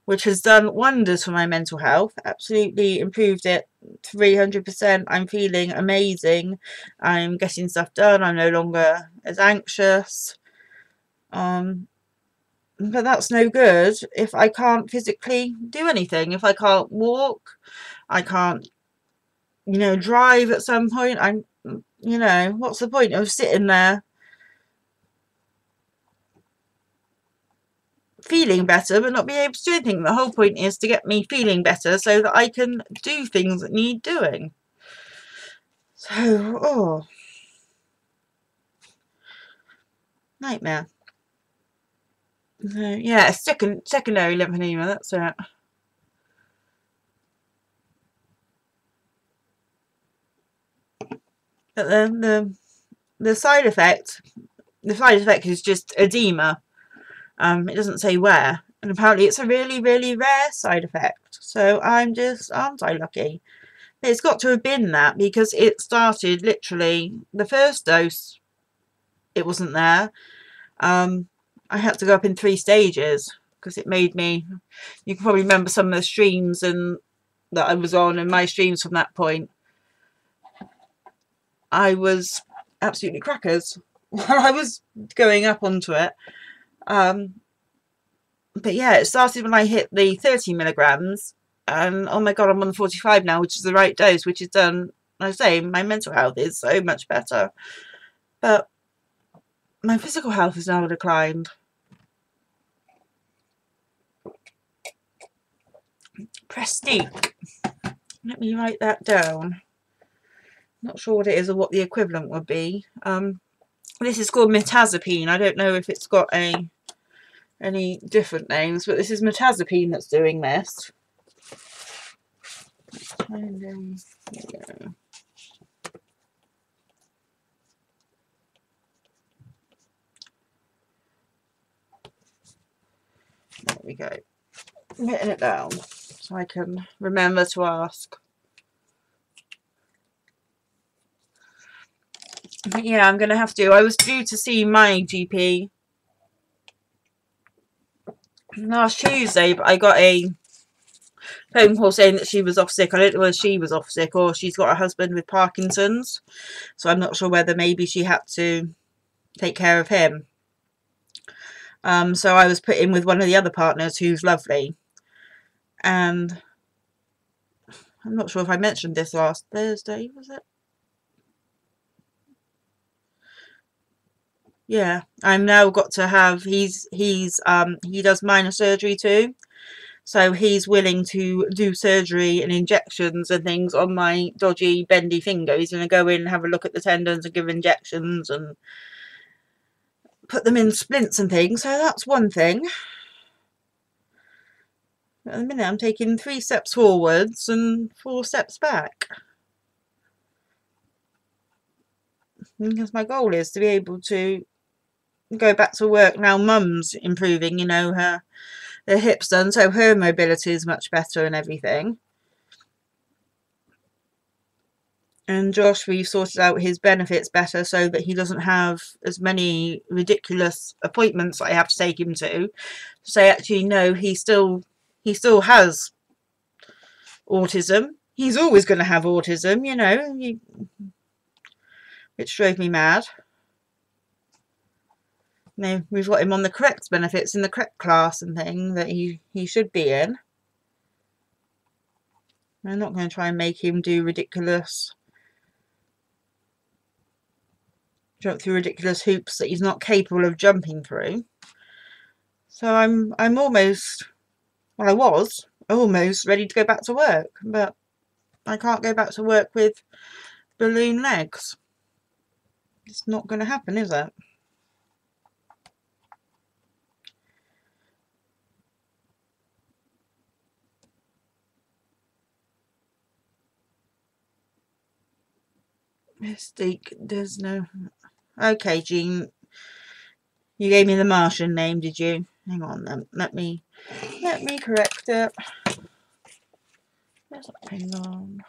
which has done wonders for my mental health. Absolutely improved it 300%. I'm feeling amazing. I'm getting stuff done. I'm no longer as anxious. But that's no good if I can't physically do anything. If I can't walk, I can't, drive at some point. What's the point of sitting there feeling better but not being able to do anything? The whole point is to get me feeling better so that I can do things that need doing. So, nightmare. Yeah, secondary lymphedema, that's it. But the side effect is just edema. It doesn't say where, and apparently it's a really, really rare side effect. So aren't I lucky? It's got to have been that because it started literally the first dose. It wasn't there. I had to go up in 3 stages because it made me. You can probably remember some of the streams that I was on, and my streams from that point. I was absolutely crackers while I was going up onto it. But yeah, it started when I hit the 30 milligrams, and oh my god, I'm on the 45 now, which is the right dose, which is done. Like I say, my mental health is so much better, but my physical health has now declined. Prestique. Let me write that down. Not sure what it is or what the equivalent would be. This is called metazapine. I don't know if it's got any different names, but this is metazapine that's doing this. There we go. I'm getting it down so I can remember to ask. But yeah, I'm going to have to. I was due to see my GP last Tuesday, but I got a phone call saying that she was off sick. I don't know whether she was off sick or she's got a husband with Parkinson's. So I'm not sure whether maybe she had to take care of him. So I was put in with one of the other partners who's lovely. And I'm not sure if I mentioned this last Thursday, was it? Yeah, I'm now got to have, he does minor surgery too. So he's willing to do surgery and injections and things on my dodgy, bendy finger. He's going to go in and have a look at the tendons and give injections and put them in splints and things. So that's one thing. At the minute I'm taking 3 steps forwards and 4 steps back. Because my goal is to be able to go back to work now. Mum's improving, her hips done, so her mobility is much better and everything. And Josh, we've sorted out his benefits better so that he doesn't have as many ridiculous appointments that I have to take him to. So actually, no, he still has autism. He's always going to have autism, which drove me mad. No, we've got him on the correct benefits in the correct class and thing that he should be in. I'm not going to try and make him do ridiculous, jump through ridiculous hoops that he's not capable of jumping through. So I'm almost, well, I was almost ready to go back to work, but I can't go back to work with balloon legs. It's not going to happen, is it? Mystique, there's no... Okay, Jean, you gave me the Martian name, did you? Hang on then, let me correct it. Where's that pen on?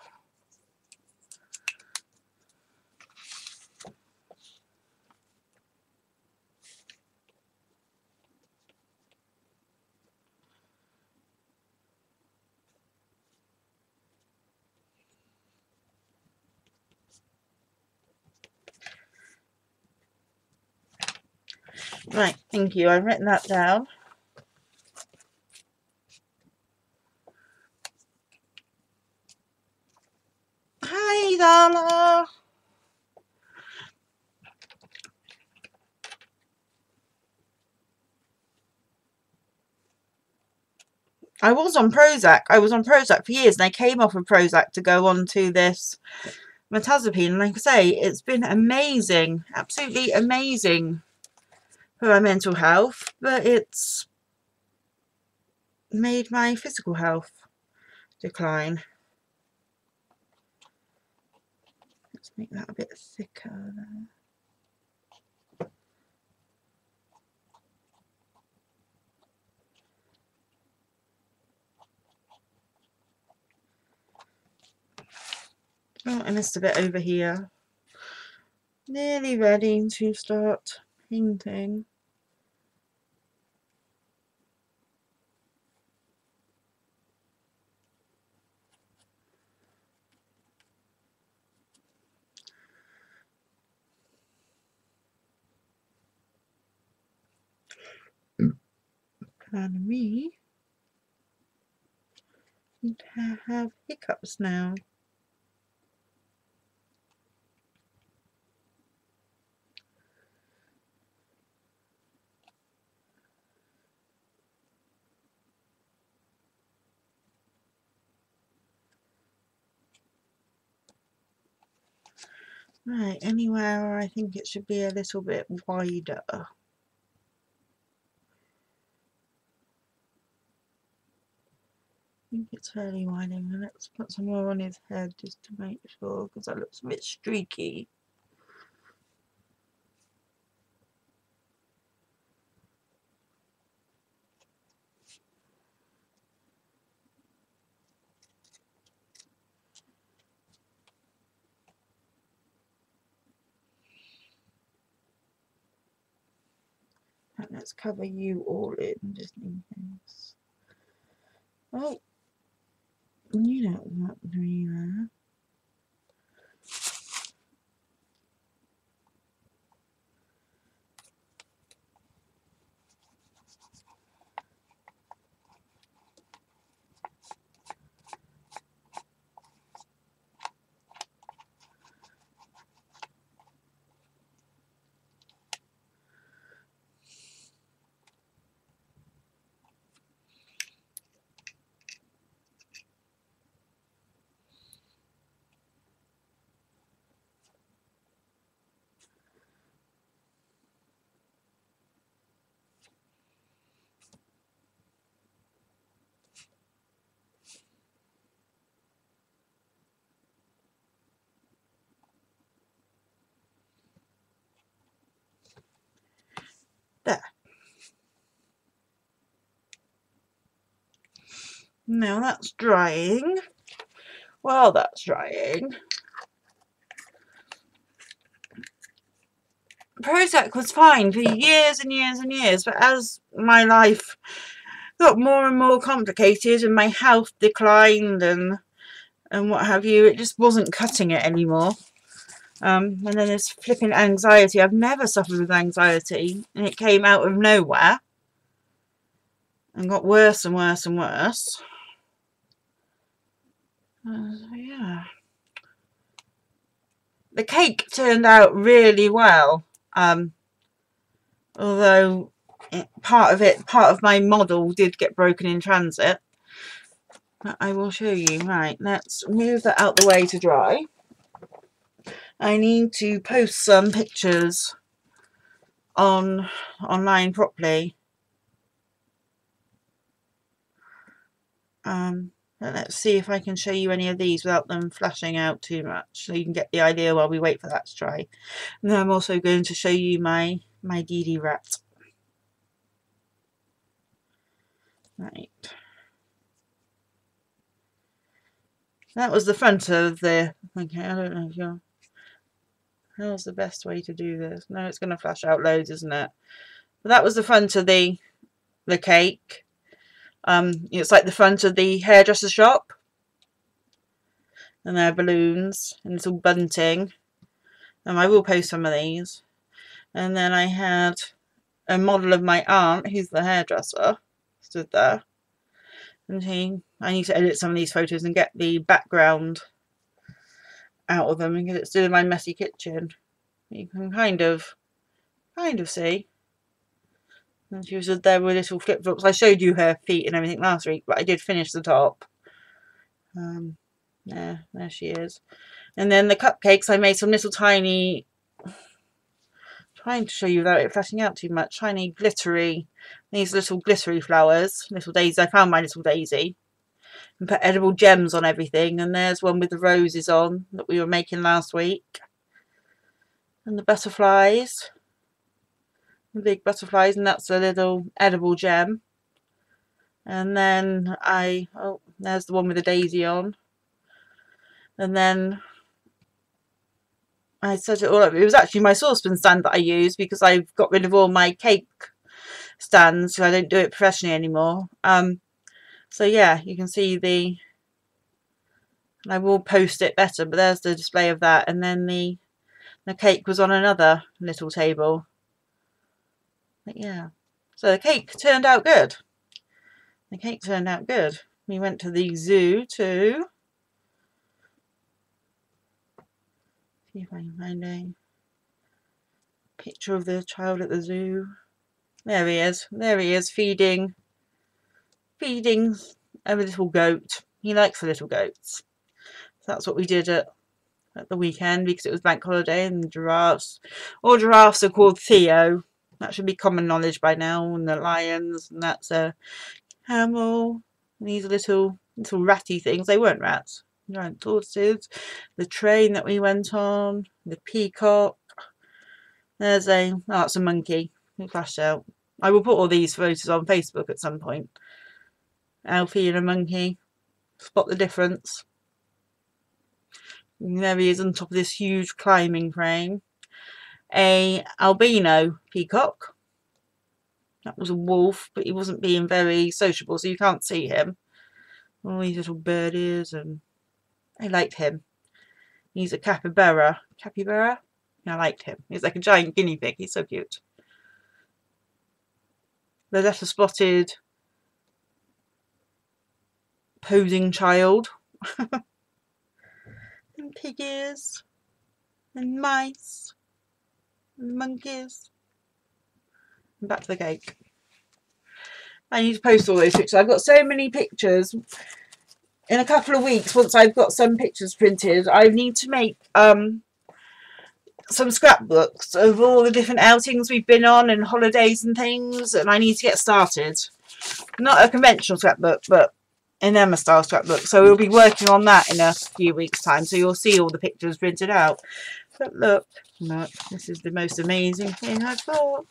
Right, thank you. I've written that down. Hi, Darla. I was on Prozac. I was on Prozac for years, and I came off of Prozac to go on to this mirtazapine. And like I say, it's been amazing, absolutely amazing for my mental health, but it's made my physical health decline. Let's make that a bit thicker there. Oh, I missed a bit over here. Nearly ready to start painting. Pardon me. I have hiccups now. Right, anywhere where I think it should be a little bit wider. I think it's fairly wide. Let's put some more on his head just to make sure, because that looks a bit streaky. Right, let's cover you all in just in case. Oh, you don't want me there. There. Now that's drying. While that's drying, Prozac was fine for years and years and years, but as my life got more and more complicated and my health declined and what have you, it just wasn't cutting it anymore. And then this flipping anxiety. I've never suffered with anxiety, and it came out of nowhere and got worse and worse and worse. Yeah. The cake turned out really well. Although part of my model did get broken in transit. But I will show you. Right, let's move that out the way to dry. I need to post some pictures online properly. But let's see if I can show you any of these without them flashing out too much, so you can get the idea while we wait for that to dry. And then I'm also going to show you my Dee Dee rat. Right. That was the front of the... Okay, I don't know if you're... How's the best way to do this? No, it's going to flash out loads, isn't it? But that was the front of the cake. It's like the front of the hairdresser shop. And there are balloons and little bunting. I will post some of these. And then I had a model of my aunt, who's the hairdresser, stood there. And I need to edit some of these photos and get the background out of them because it's still in my messy kitchen. You can kind of see. And she was there with little flip flops. I showed you her feet and everything last week, but I did finish the top. Yeah, there she is. And then the cupcakes, I made some little tiny, trying to show you without it flashing out too much, tiny glittery, these little glittery flowers, little daisies. I found my little daisy and put edible gems on everything. And there's one with the roses on that we were making last week. And the butterflies, the big butterflies, and that's a little edible gem. And then there's the one with the daisy on. And then I set it all up. It was actually my saucepan stand that I used because I've got rid of all my cake stands, so I don't do it professionally anymore. So yeah, you can see I will post it better, but there's the display of that. And then the cake was on another little table. But yeah, so the cake turned out good. The cake turned out good. We went to the zoo too. See if I can find a picture of the child at the zoo. There he is. There he is, feeding a little goat. He likes the little goats. So that's what we did at the weekend because it was bank holiday, and the giraffes. All giraffes are called Theo. That should be common knowledge by now. And the lions, and that's a camel. And these are little ratty things. They weren't rats. Giant tortoises. The train that we went on. The peacock. There's that's a monkey. It flashed out. I will put all these photos on Facebook at some point. Alfie and a monkey. Spot the difference. And there he is on top of this huge climbing frame. A albino peacock. That was a wolf, but he wasn't being very sociable, so you can't see him. All these little birdies, and I liked him. He's a capybara. Capybara? I liked him. He's like a giant guinea pig. He's so cute. The letter spotted posing child. And piggies. And mice. And monkeys. And back to the cake. I need to post all those pictures. I've got so many pictures. In a couple of weeks, once I've got some pictures printed, I need to make some scrapbooks of all the different outings we've been on and holidays and things, and I need to get started. Not a conventional scrapbook, but an Emma style scrapbook. So we'll be working on that in a few weeks' time, so you'll see all the pictures printed out. But look, this is the most amazing thing I've got.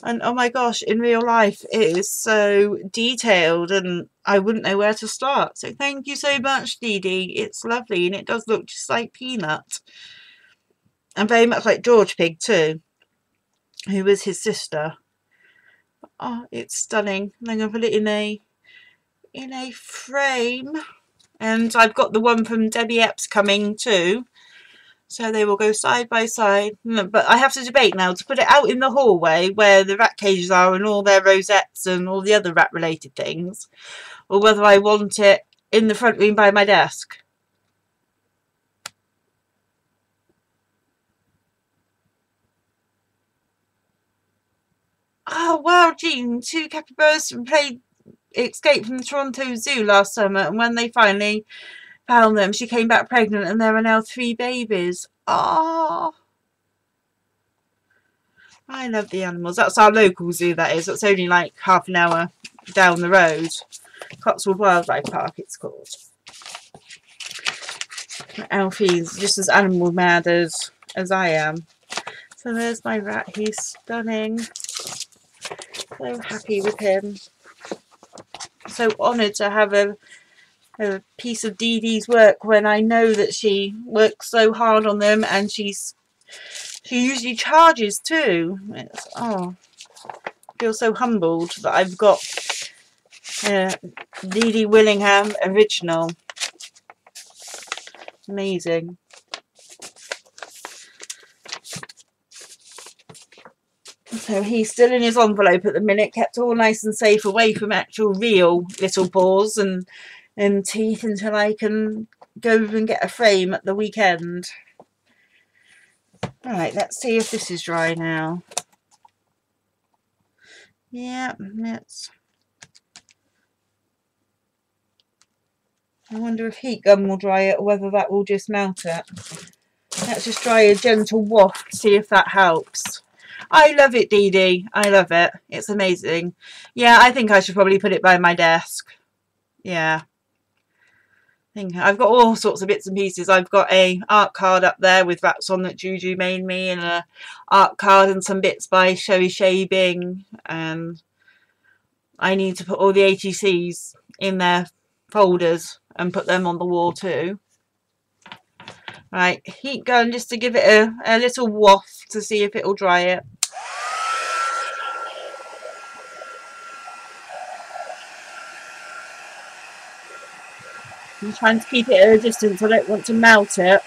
And oh my gosh, in real life it is so detailed and I wouldn't know where to start. So thank you so much, Dee Dee. It's lovely and it does look just like Peanut. And very much like George Pig too, who was his sister. Oh, it's stunning. And I'm going to put it in a frame. And I've got the one from Debbie Epps coming too. So they will go side by side. But I have to debate now to put it out in the hallway where the rat cages are and all their rosettes and all the other rat related things. Or whether I want it in the front room by my desk. Oh wow, Jean, 2 capybaras played Escape from the Toronto Zoo last summer, and when they finally found them, she came back pregnant, and there are now 3 babies. Oh, I love the animals. That's our local zoo, that is. It's only like half an hour down the road. Cotswold Wildlife Park, it's called. Alfie's just as animal mad as I am. So there's my rat. He's stunning. So happy with him. So honoured to have a piece of Dee Dee's work when I know that she works so hard on them, and she usually charges too. It's, oh, I feel so humbled that I've got Dee Dee Willingham original. Amazing. So he's still in his envelope at the minute, kept all nice and safe away from actual real little paws and teeth until I can go and get a frame at the weekend. Right, let's see if this is dry now. Yeah, it's... I wonder if heat gun will dry it or whether that will just melt it. Let's just try a gentle waft, see if that helps. I love it, Dee Dee. I love it. It's amazing. Yeah, I think I should probably put it by my desk. Yeah. I've got all sorts of bits and pieces. I've got a art card up there with rats on that Juju made me, and a art card and some bits by Sherry Shabing, and I need to put all the ATCs in their folders and put them on the wall too. Right, heat gun just to give it a little waft to see if it'll dry it. I'm trying to keep it at a distance. I don't want to melt it.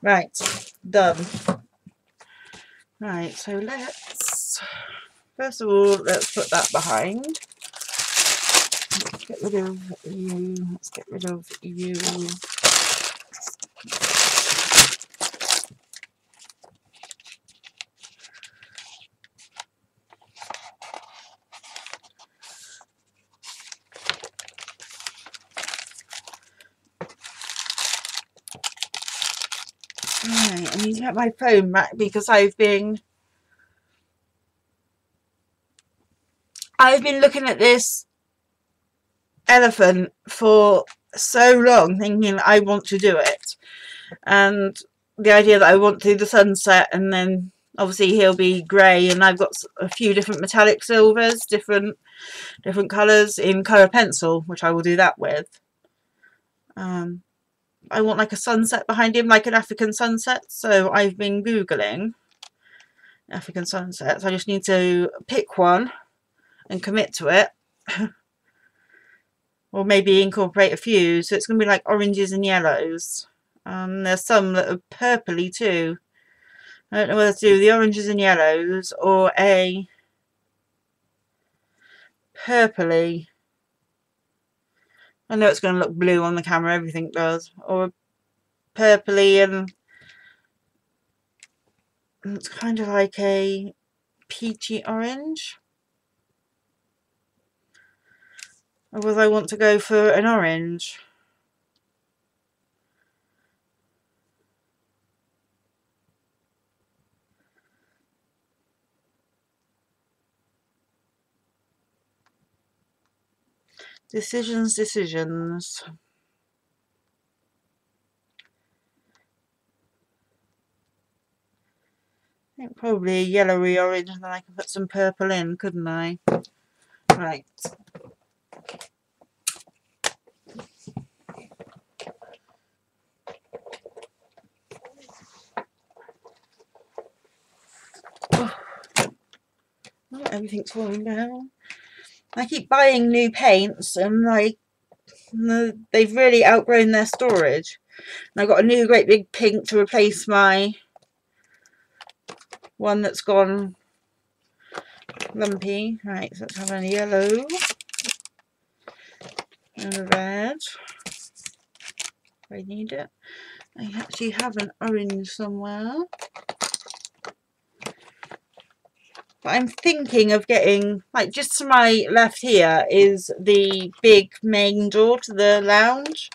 Right, done. Right, so let's, first of all, let's put that behind. Let's get rid of you. Let's get rid of you. Right, I need to get my phone back because I've been looking at this elephant for so long, thinking I want to do it, and the idea that I want to do the sunset, and then obviously he'll be grey, and I've got a few different metallic silvers, different colours in colour pencil, which I will do that with. I want like a sunset behind him, like an African sunset, so I've been Googling African sunsets. I just need to pick one and commit to it. Or maybe incorporate a few, so it's going to be like oranges and yellows. There's some that are purpley too. I don't know whether to do the oranges and yellows or a purpley. I know it's going to look blue on the camera, everything does. Or a purpley, and it's kind of like a peachy orange. Or whether I want to go for an orange. Decisions. I think probably a yellowy orange, and then I can put some purple in, couldn't I? Right. Oh, everything's falling down. I keep buying new paints and they've really outgrown their storage. And I got a new great big pink to replace my one that's gone lumpy. Right, so let's have a yellow and a red. I need it. I actually have an orange somewhere. But I'm thinking of getting, like, just to my left here is the big main door to the lounge.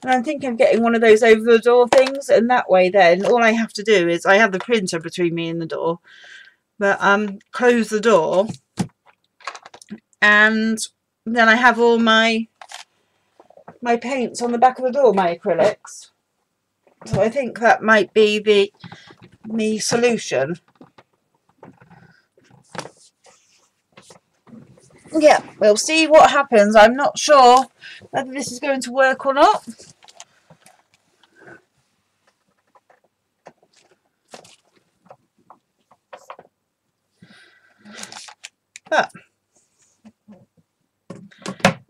And I'm thinking of getting one of those over the door things, and that way then all I have to do is, I have the printer between me and the door, but close the door, and then I have all my paints on the back of the door, my acrylics. So I think that might be the solution. Yeah, we'll see what happens. I'm not sure whether this is going to work or not. But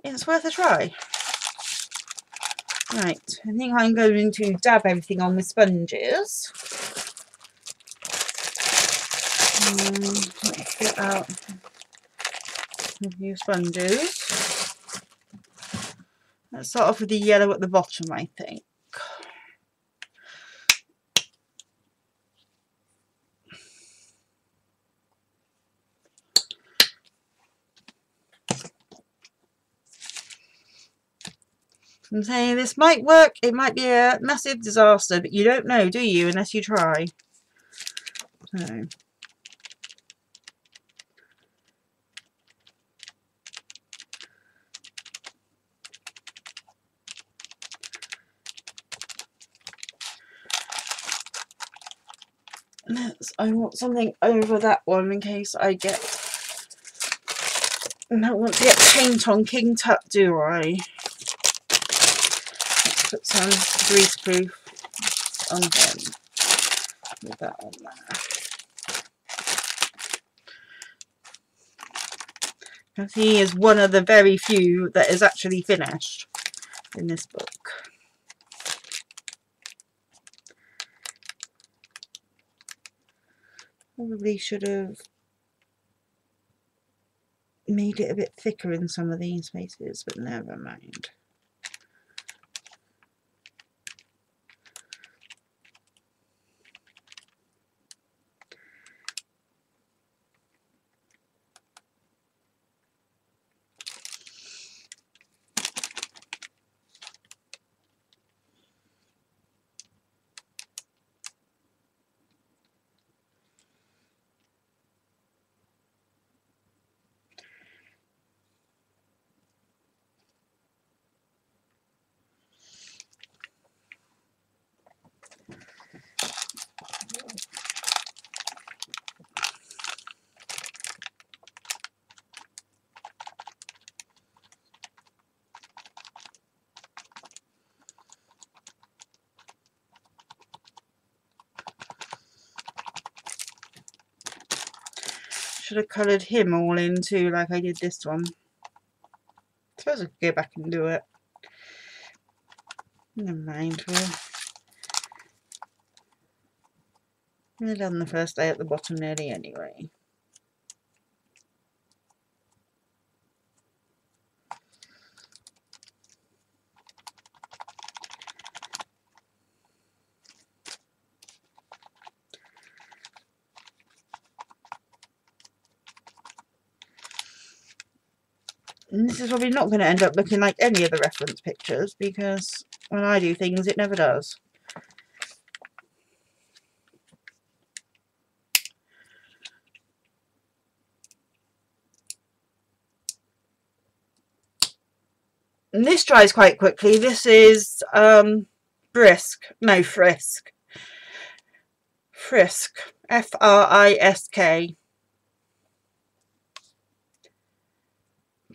it's worth a try. Right, I think I'm going to dab everything on with sponges. Let's get out a few sponges. Let's start off with the yellow at the bottom, I think. I'm saying this might work, it might be a massive disaster, but you don't know, do you, unless you try. So. I want something over that one in case I don't want to get paint on King Tut, do I? Let's put some greaseproof on him. With that on there. Because he is one of the very few that is actually finished in this book. Probably should have made it a bit thicker in some of these places, but never mind. Should have coloured him all in too, like I did this one. I suppose I could go back and do it. Never mind. We're done the first day at the bottom nearly anyway. And this is probably not going to end up looking like any of the reference pictures, because when I do things it never does. And this dries quite quickly. This is Frisk. F-R-I-S-K.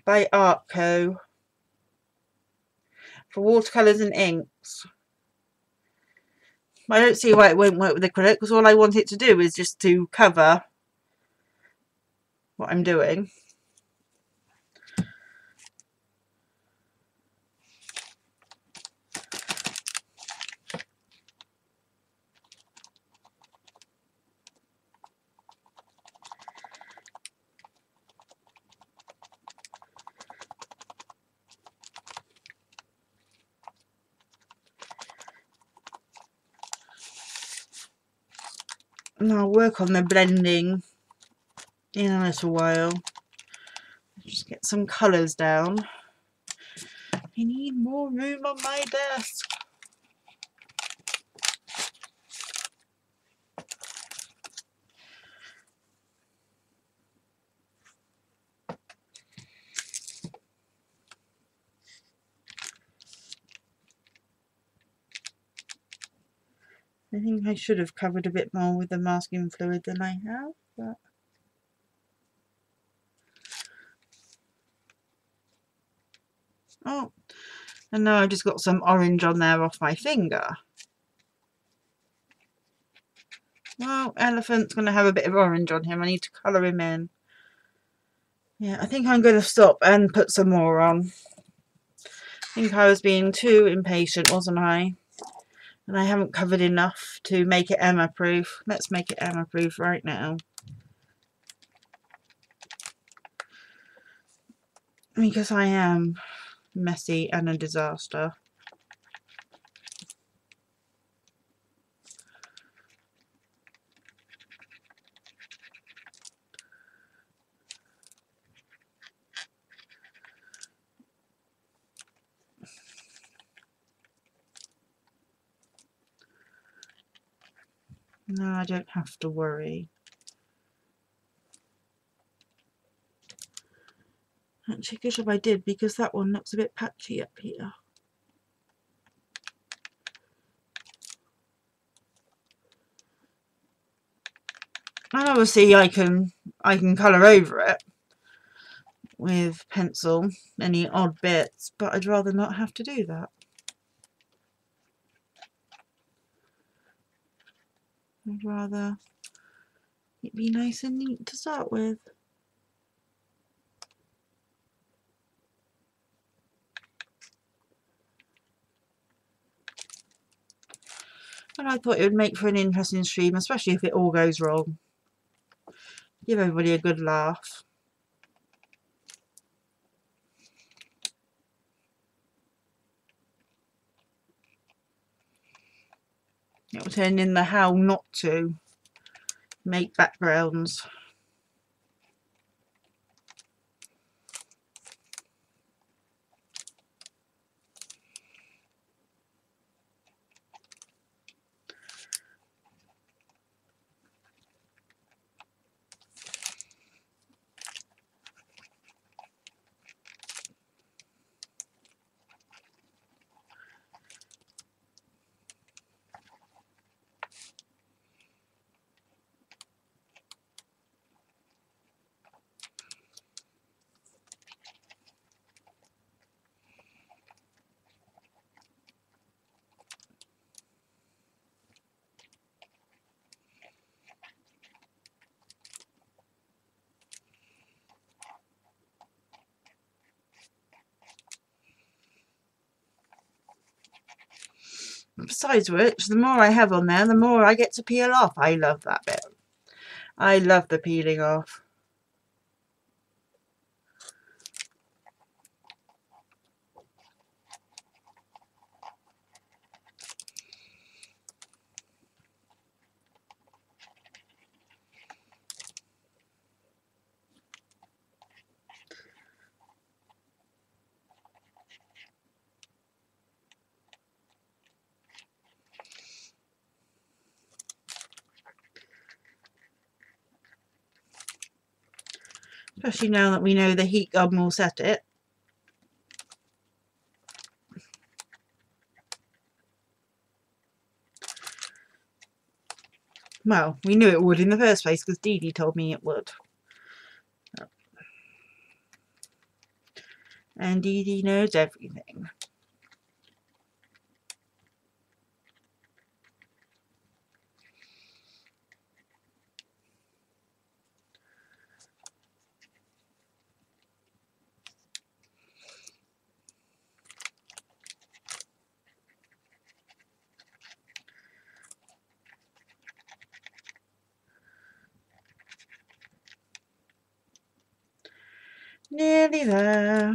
By Artco. For watercolours and inks. I don't see why it won't work with acrylic, because all I want it to do is just to cover what I'm doing. And I'll work on the blending in a little while. Just get some colours down. I need more room on my desk. I think I should have covered a bit more with the masking fluid than I have, but oh, and now I've just got some orange on there off my finger. Well, Elephant's going to have a bit of orange on him. I need to colour him in. Yeah, I think I'm going to stop and put some more on. I think I was being too impatient, wasn't I? And I haven't covered enough to make it Emma proof. Let's make it Emma proof right now. Because I am messy and a disaster. No, I don't have to worry. Actually, good job I did, because that one looks a bit patchy up here. And obviously I can colour over it with pencil, any odd bits, but I'd rather not have to do that. I'd rather it be nice and neat to start with. And I thought it would make for an interesting stream, especially if it all goes wrong. Give everybody a good laugh. It will turn in the how not to make backgrounds. Besides which, the more I have on there, the more I get to peel off. I love that bit. I love the peeling off. Especially now that we know the heat gun will set it. Well, we knew it would in the first place because Dee Dee told me it would. And Dee Dee knows everything. Nearly there.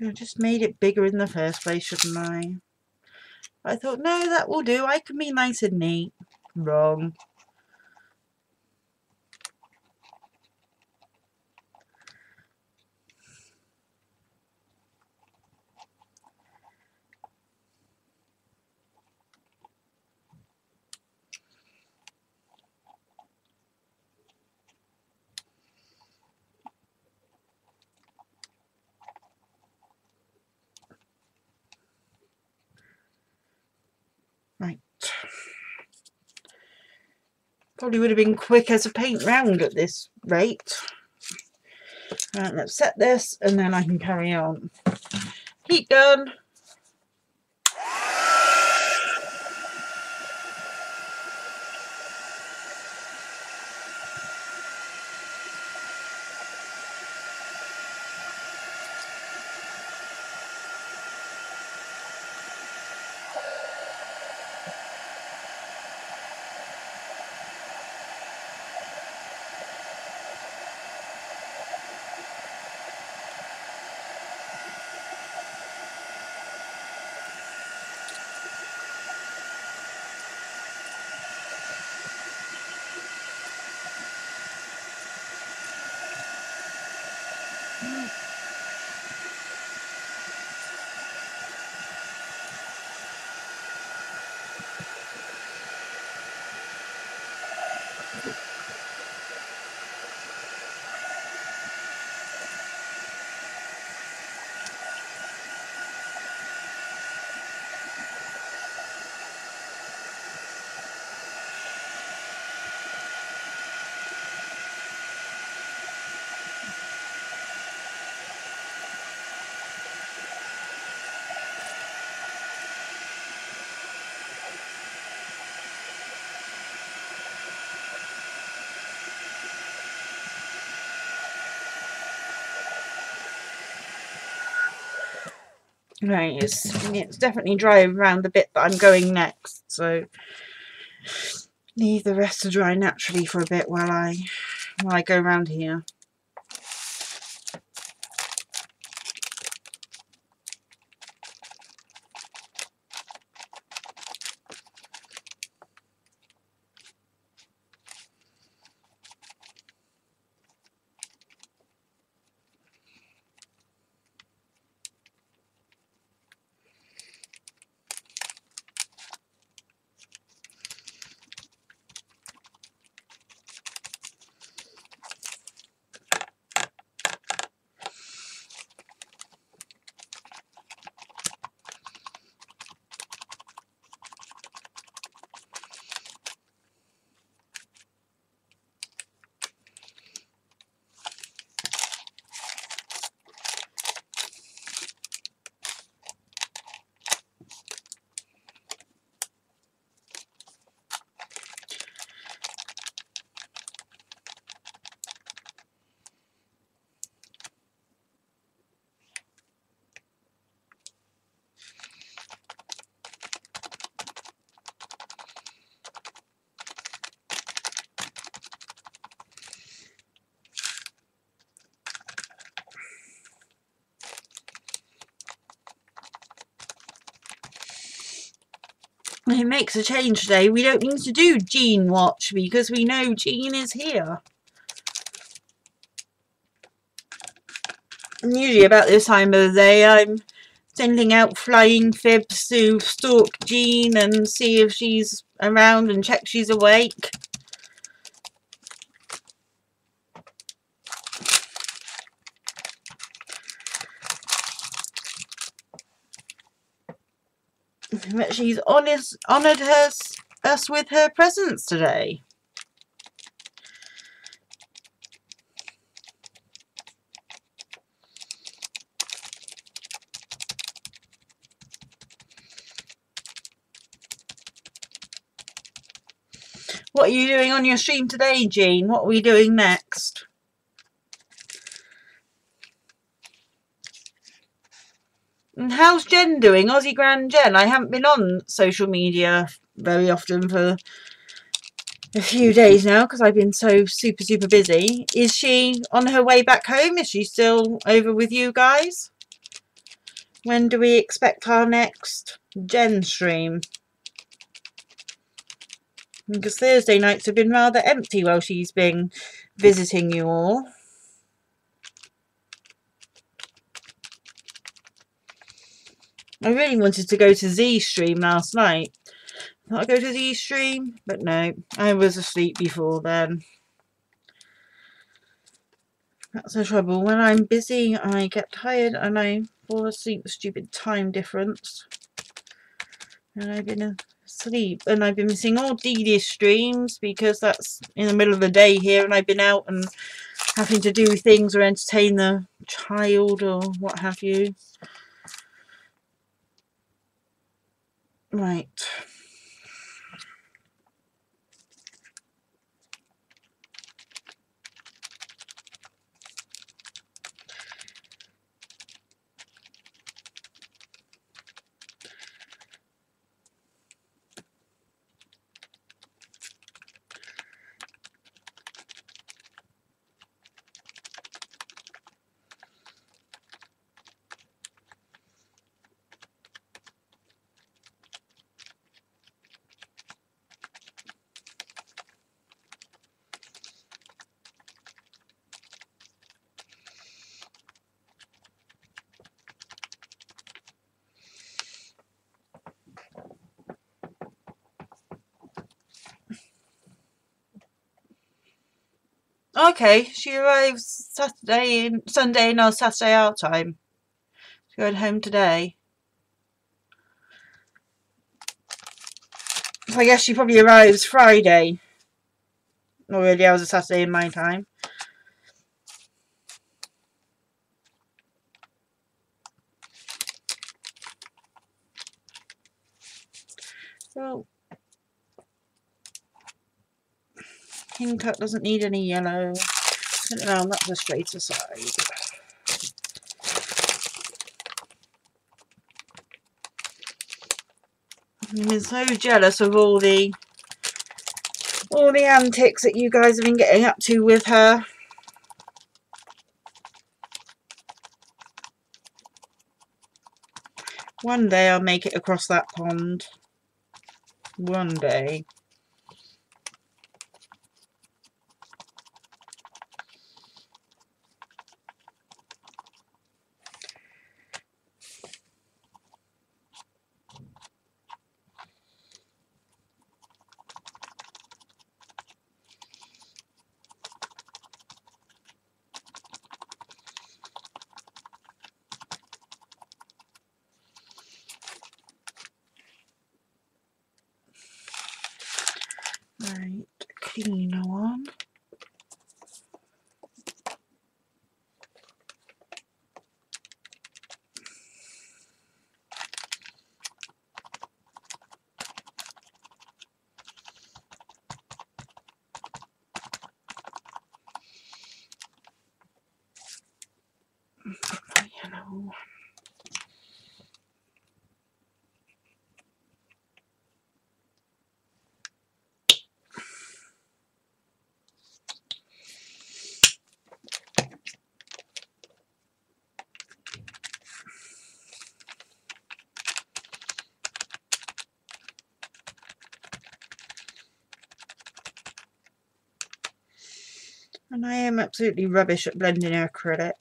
I just made it bigger in the first place, shouldn't I? I thought, no, that will do. I can be nice and neat. Wrong. Right. Probably would have been quicker to paint round at this rate. Right, let's set this and then I can carry on. Heat gun. Right, it's definitely dry around the bit that I'm going next, so leave the rest to dry naturally for a bit while I go around here. It makes a change today. We don't need to do Jean watch because we know Jean is here. And usually about this time of the day I'm sending out flying fibs to stalk Jean and see if she's around and check she's awake. But she's honoured us with her presence today. What are you doing on your stream today, Jean? What are we doing next? And how's Jen doing? Aussie Grand Jen. I haven't been on social media very often for a few days now because I've been so super busy. Is she on her way back home? Is she still over with you guys? When do we expect our next Jen stream? Because Thursday nights have been rather empty while she's been visiting you all. I really wanted to go to Z's stream last night. Thought I'd go to Z's stream, but no, I was asleep before then. That's the trouble. When I'm busy, I get tired and I fall asleep. The stupid time difference. And I've been asleep. And I've been missing all Dee Dee's streams because that's in the middle of the day here and I've been out and having to do things or entertain the child or what have you. Right. Okay, she arrives Sunday, no, Saturday our time. She's going home today. So I guess she probably arrives Friday. Or early hours of Saturday in my time. Well, King Tut doesn't need any yellow. Put it down, that's the straighter side. I've been so jealous of all the antics that you guys have been getting up to with her. One day I'll make it across that pond. One day. Right, cleaner one. Yellow. And I am absolutely rubbish at blending acrylic.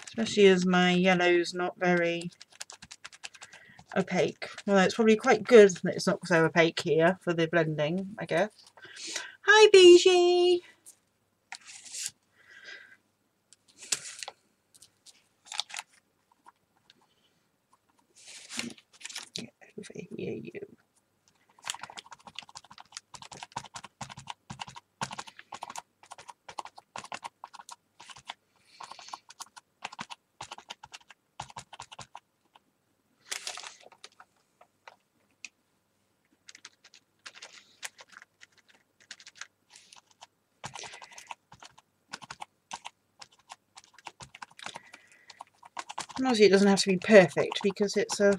Especially as my yellow's not very opaque. Well, it's probably quite good that it's not so opaque here for the blending, I guess. Hi, Bijie! Get over here, you. And obviously it doesn't have to be perfect because it's a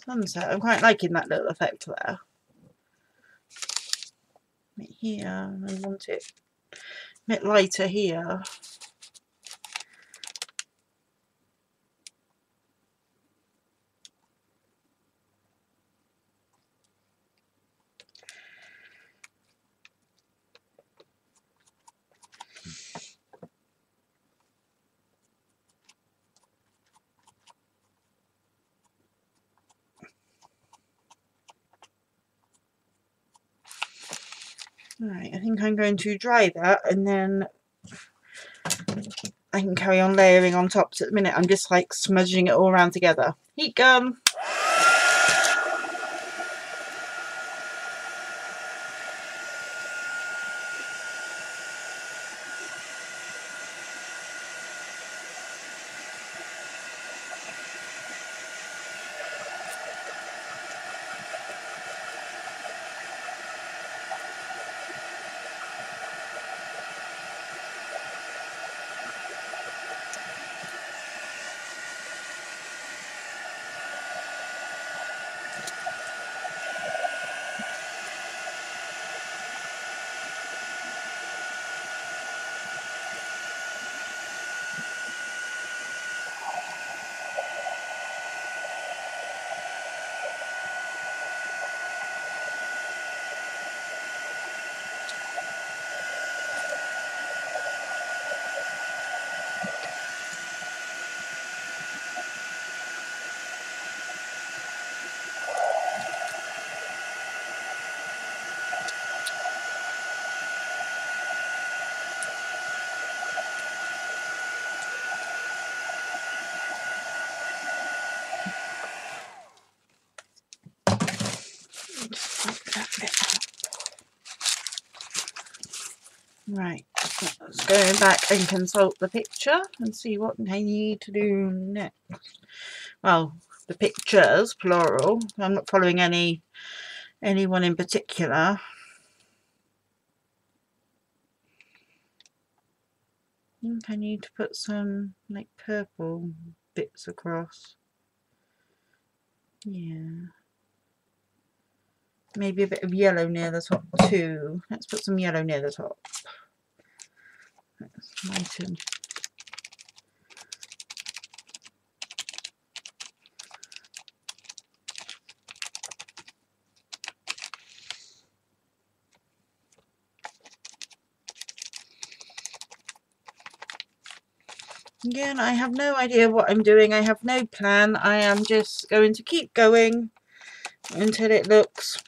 sunset. I'm quite liking that little effect there. Here, I want it a bit lighter here. Right, I think I'm going to dry that and then I can carry on layering on top. So at the minute I'm just like smudging it all around together. Heat gun! Right, let's go back and consult the picture and see what I need to do next. Well, the pictures, plural. I'm not following anyone in particular. I think I need to put some like purple bits across. Yeah. Maybe a bit of yellow near the top too. Let's put some yellow near the top. Let's lighten. Again, I have no idea what I'm doing. I have no plan. I am just going to keep going until it looks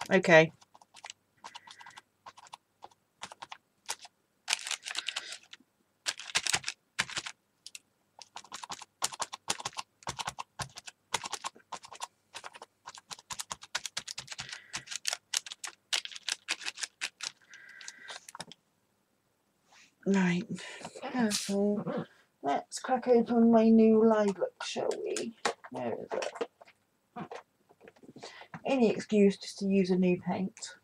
okay. Right, careful. Let's crack open my new lilac, shall we? Where is it? Any excuse just to use a new paint.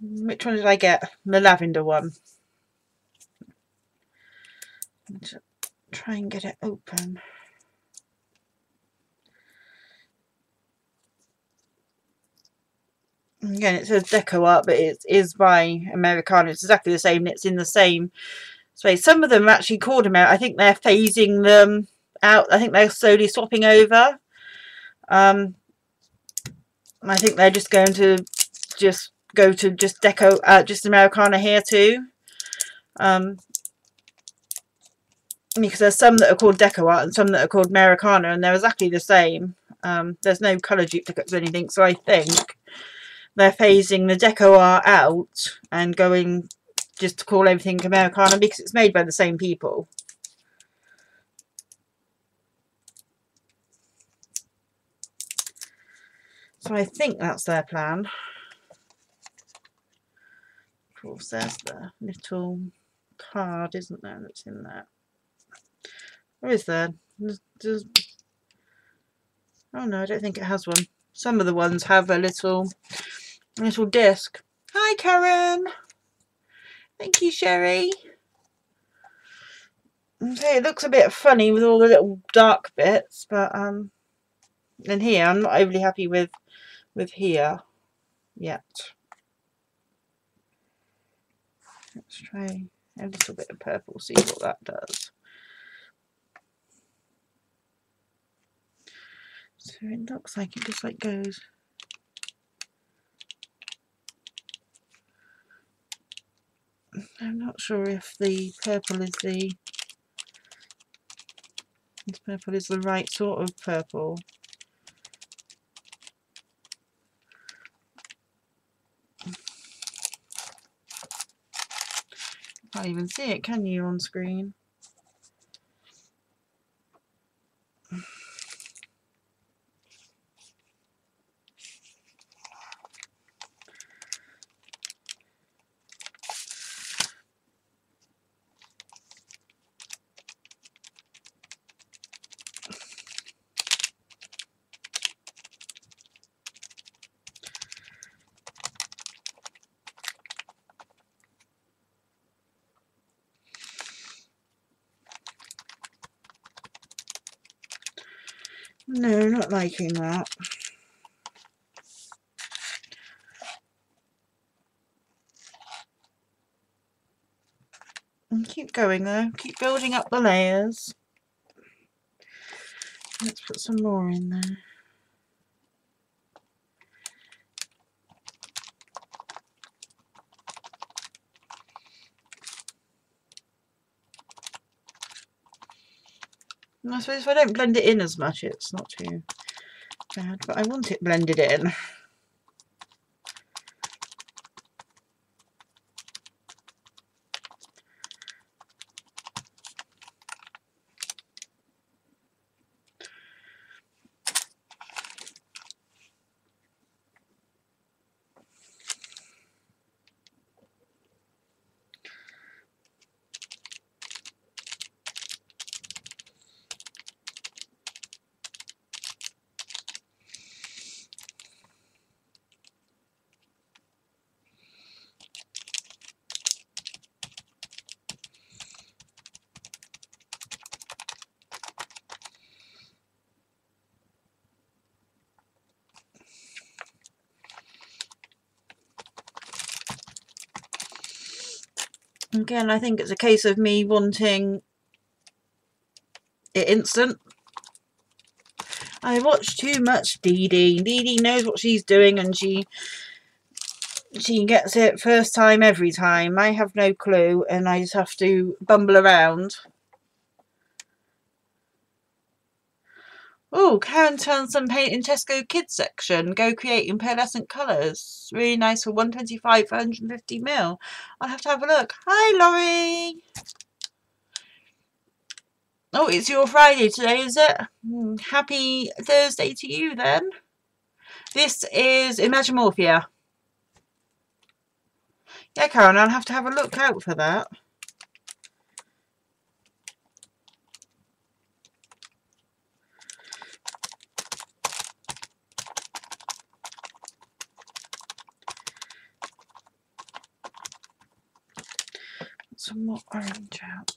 Which one did I get? The lavender one. Let's try and get it open. Again, it says Deco Art, but it is by Americana. It's exactly the same. It's in the same space. Some of them are actually called Americana. I think they're phasing them out. I think they're slowly swapping over. I think they're just going to just go to just Deco, just Americana here too. Because there's some that are called Deco Art and some that are called Americana, and they're exactly the same. There's no colour duplicates or anything, so I think they're phasing the Deco Art out and going just to call everything Americana because it's made by the same people. So I think that's their plan. Of course, there's the little card, isn't there, that's in there. Or is there? Oh no, I don't think it has one. Some of the ones have a little disc. Hi Karen! Thank you, Sherry. So it looks a bit funny with all the little dark bits, but and here I'm not overly happy with here yet. Let's try a little bit of purple, see what that does. So it looks like it just like goes. I'm not sure if the purple is the right sort of purple. Can't even see it, can you, on screen? No, not liking that. And keep going though, keep building up the layers. Let's put some more in there. And I suppose if I don't blend it in as much, it's not too bad, but I want it blended in. Again, I think it's a case of me wanting it instant. I watch too much Dee Dee. Dee Dee knows what she's doing and she gets it first time every time. I have no clue and I just have to bumble around. Oh, Karen turns some paint in Tesco kids section. Go create in pearlescent colours. Really nice for 125 for 150ml. I'll have to have a look. Hi, Laurie. Oh, it's your Friday today, is it? Happy Thursday to you then. This is Imagimorphia. Yeah, Karen, I'll have to have a look out for that. Some more orange out.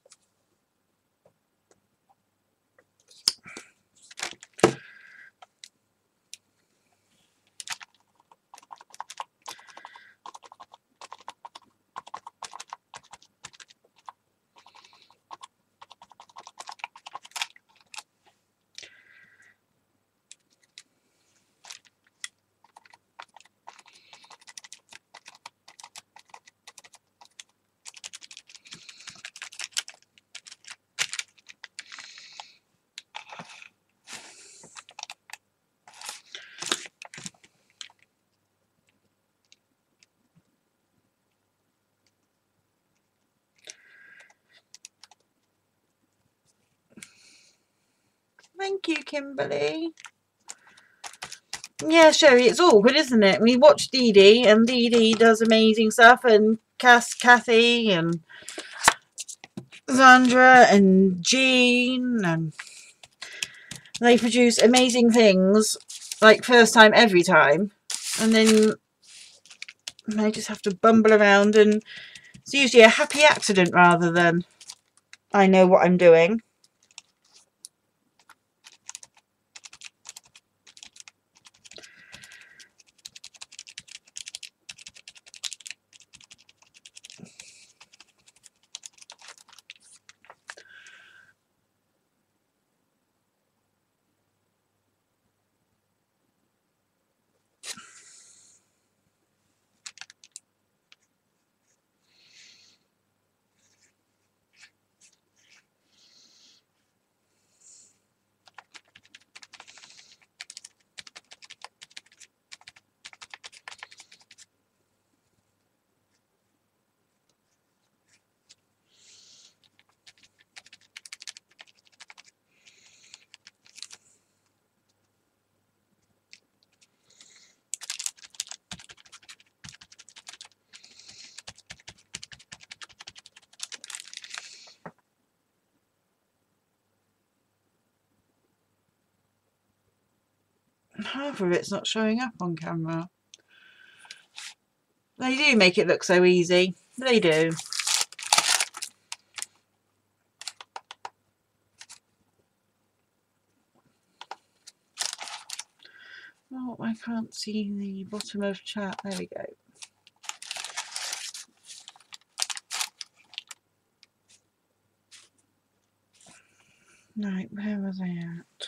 Thank you, Kimberly. Yeah, Sherry, it's awkward, isn't it? We watch Dee Dee, and Dee Dee does amazing stuff, and Kathy, and Sandra, and Jean, and they produce amazing things, like first time, every time, and then I just have to bumble around, and it's usually a happy accident rather than I know what I'm doing. Half of it's not showing up on camera. They do make it look so easy. They do. Oh, I can't see the bottom of chat. There we go. Right, where was I at?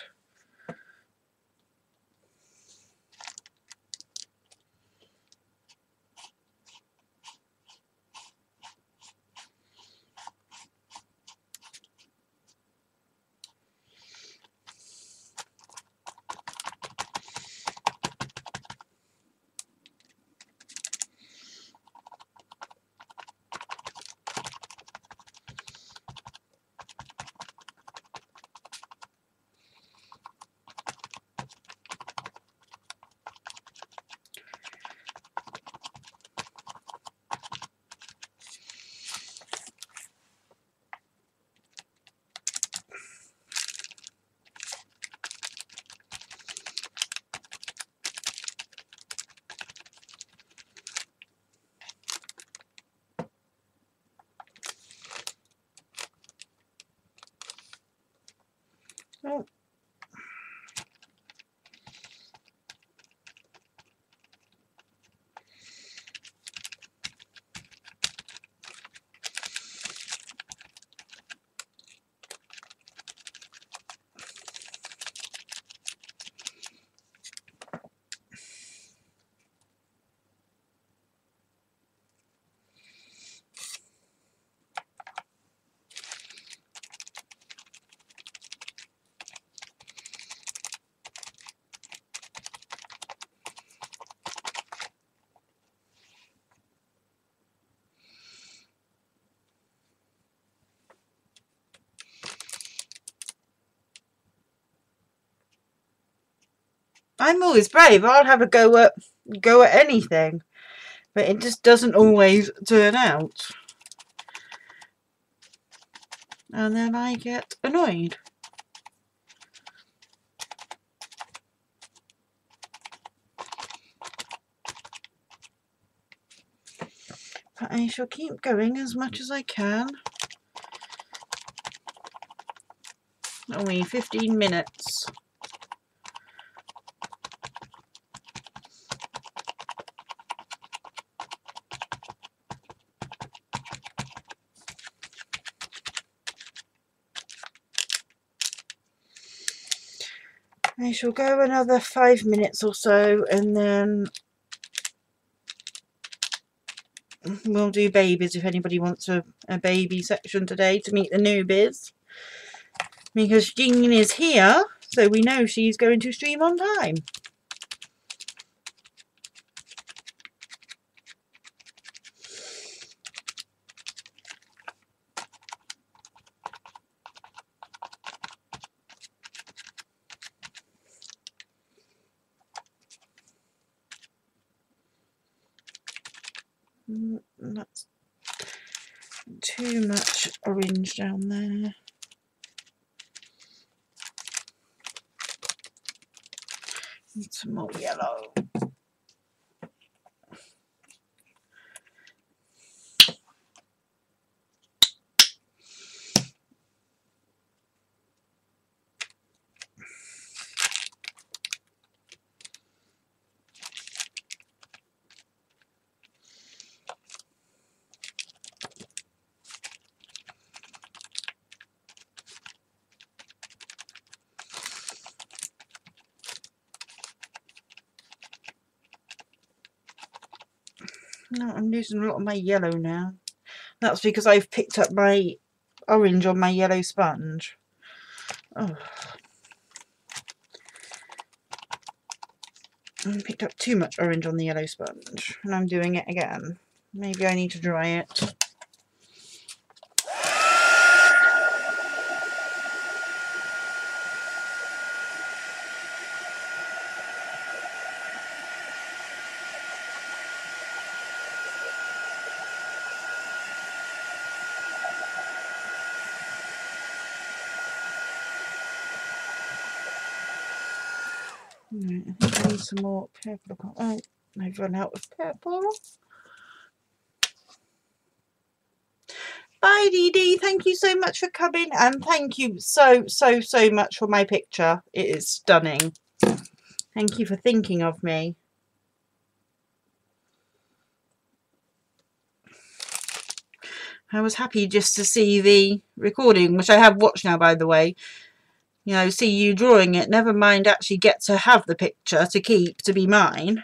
Oh. I'm always brave. I'll have a go at anything, but it just doesn't always turn out, and then I get annoyed. But I shall keep going as much as I can. Only 15 minutes. I shall go another 5 minutes or so, and then we'll do babies if anybody wants a baby section today to meet the newbies. Because Jean is here, so we know she's going to stream on time. That's too much orange down there. Need some more yellow. No, I'm losing a lot of my yellow now. That's because I've picked up my orange on my yellow sponge. Oh. I picked up too much orange on the yellow sponge, and I'm doing it again. Maybe I need to dry it. Right, I think I need some more purple. Oh, I've run out of purple. Bye, Dee Dee. Thank you so much for coming, and thank you so much for my picture. It is stunning. Thank you for thinking of me. I was happy just to see the recording, which I have watched now, by the way. You know, see you drawing it. Never mind actually get to have the picture to keep, to be mine.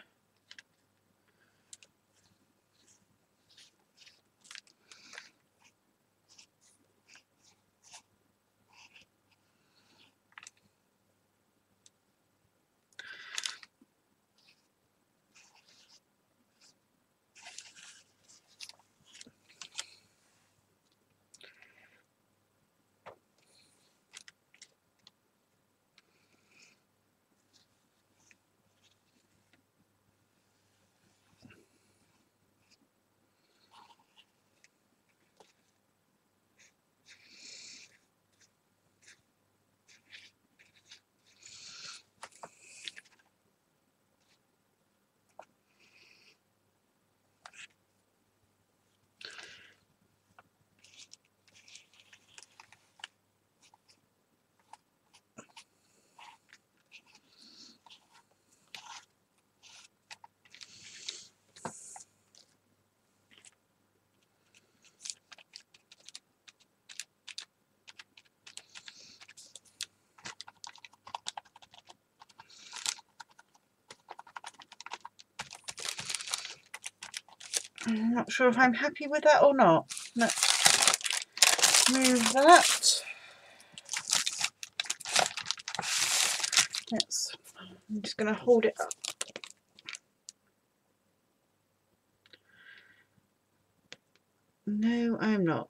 I'm not sure if I'm happy with that or not. Let's move that. I'm just going to hold it up. No, I'm not.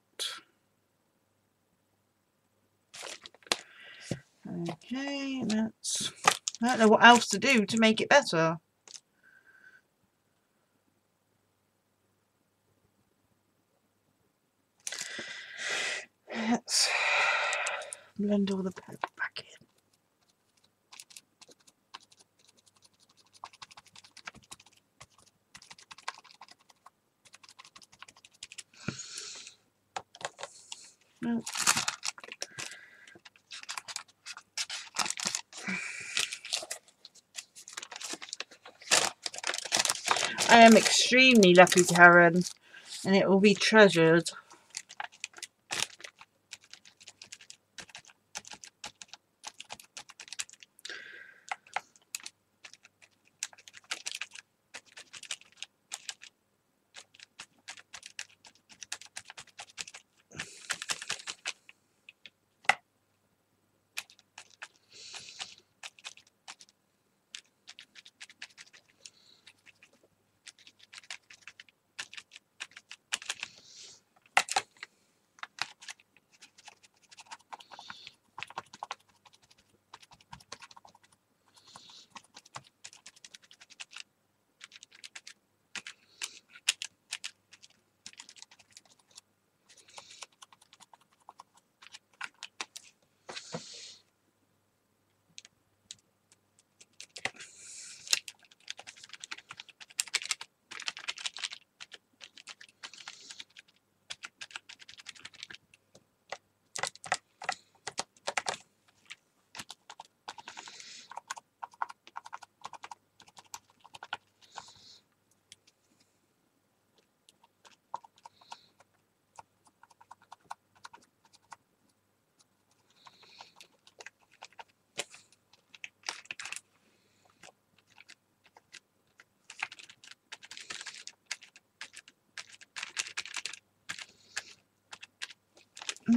Okay, I don't know what else to do to make it better. Let's blend all the purple back in. No. I am extremely lucky, Karen, and it will be treasured.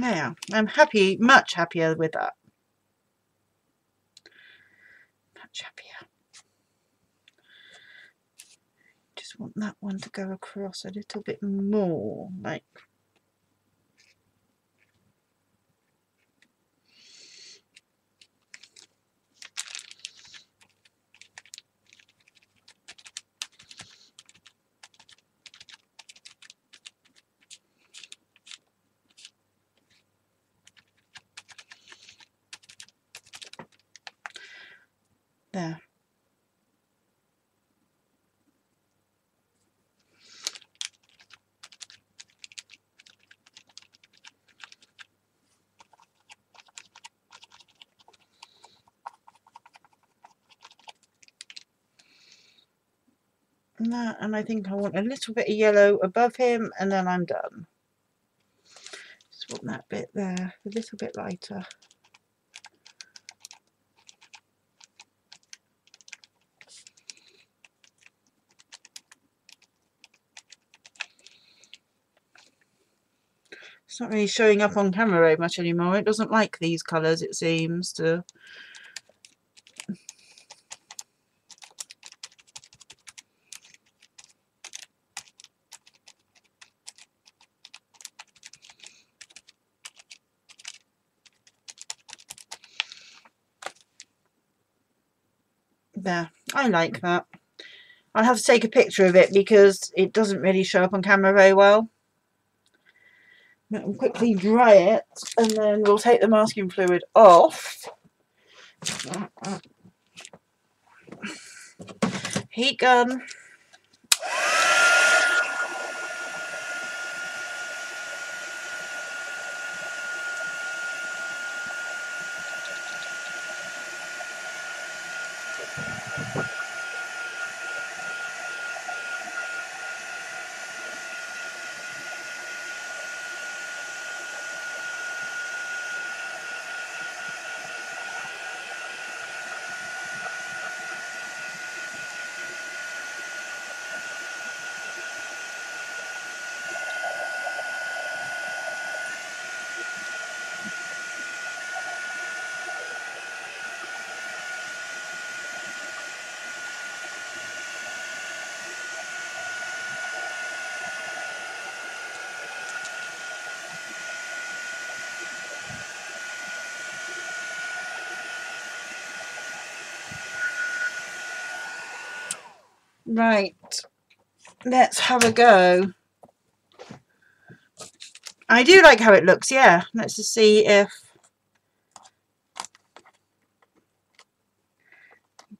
Yeah, I'm happy, much happier with that. Much happier. Just want that one to go across a little bit more, like. There. That, and I think I want a little bit of yellow above him, and then I'm done. Just want that bit there a little bit lighter. It's not really showing up on camera very much anymore. It doesn't like these colours, it seems to. There, I like that. I'll have to take a picture of it because it doesn't really show up on camera very well. I'll quickly dry it and then we'll take the masking fluid off. Heat gun. Right, let's have a go. I do like how it looks, yeah. Let's just see if...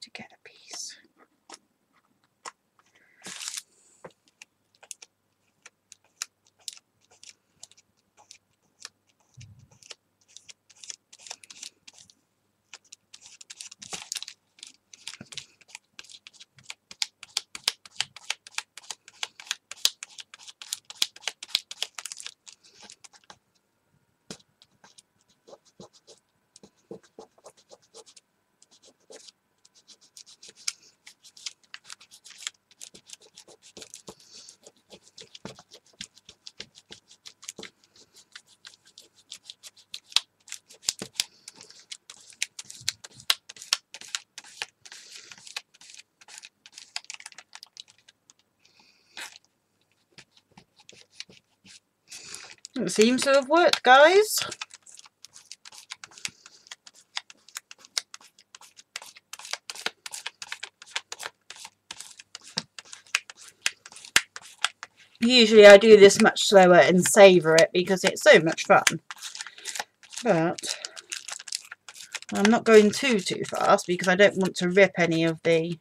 to get a piece. It seems to have worked, guys. Usually I do this much slower and savour it because it's so much fun. But I'm not going too fast because I don't want to rip any of the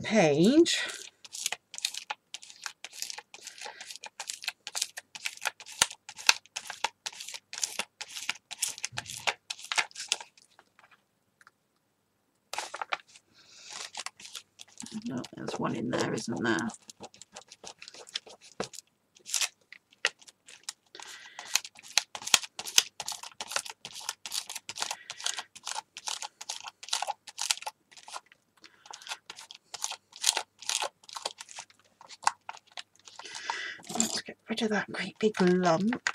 page. Oh, there's one in there, isn't there? Let's get rid of that great big lump.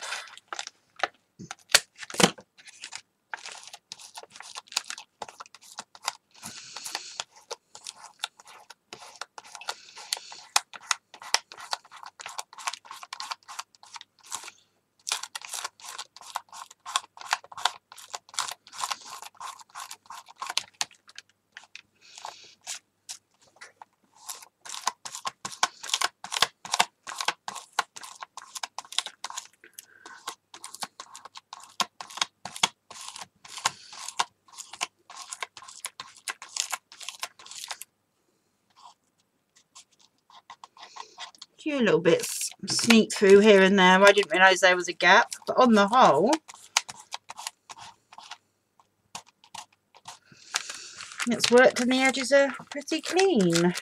few little bits sneak through here and there. I didn't realise there was a gap, but on the whole, it's worked and the edges are pretty clean.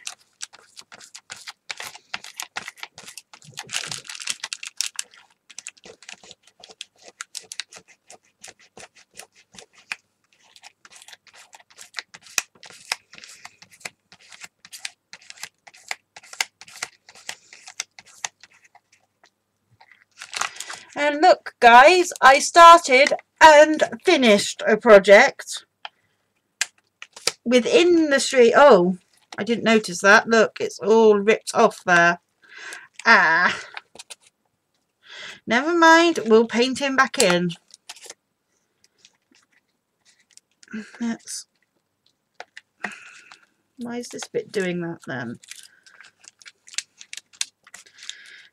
And look guys, I started and finished a project within the street. Oh, I didn't notice that. Look, it's all ripped off there. Ah, never mind, we'll paint him back in. Why is this bit doing that then?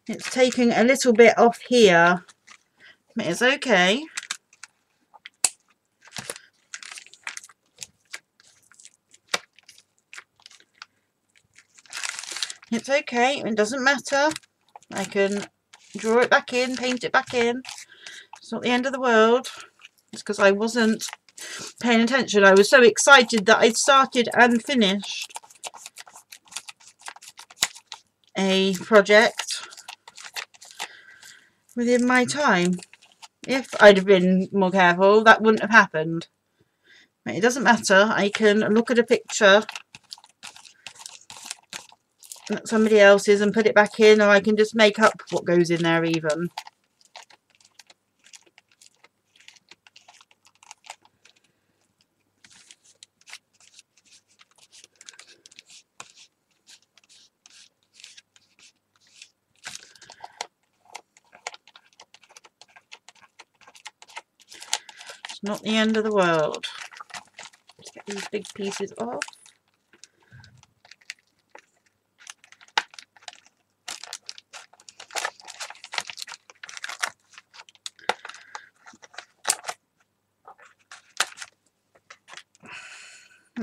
It's taking a little bit off here. It's okay. It's okay, it doesn't matter. I can draw it back in, paint it back in. It's not the end of the world. It's because I wasn't paying attention. I was so excited that I'd started and finished a project within my time. If I'd have been more careful, that wouldn't have happened. But it doesn't matter. I can look at a picture at somebody else's and put it back in, or I can just make up what goes in there even. It's not the end of the world. Let's get these big pieces off.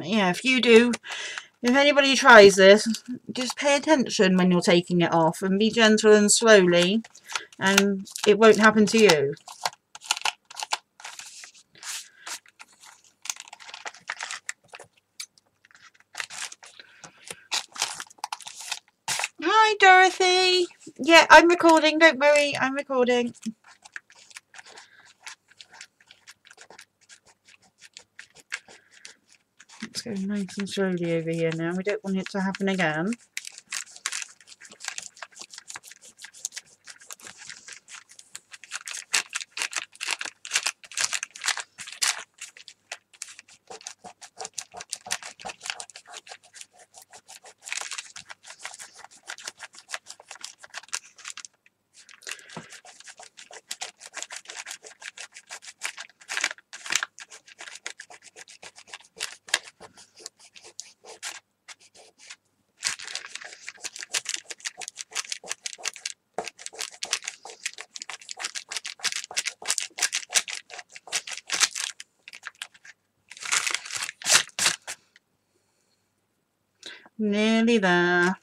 Yeah, if anybody tries this, just pay attention when you're taking it off and be gentle and slowly, and it won't happen to you. Hi Dorothy! Yeah, I'm recording, don't worry, I'm recording. Let's go nice and slowly over here now. We don't want it to happen again. Nearly there.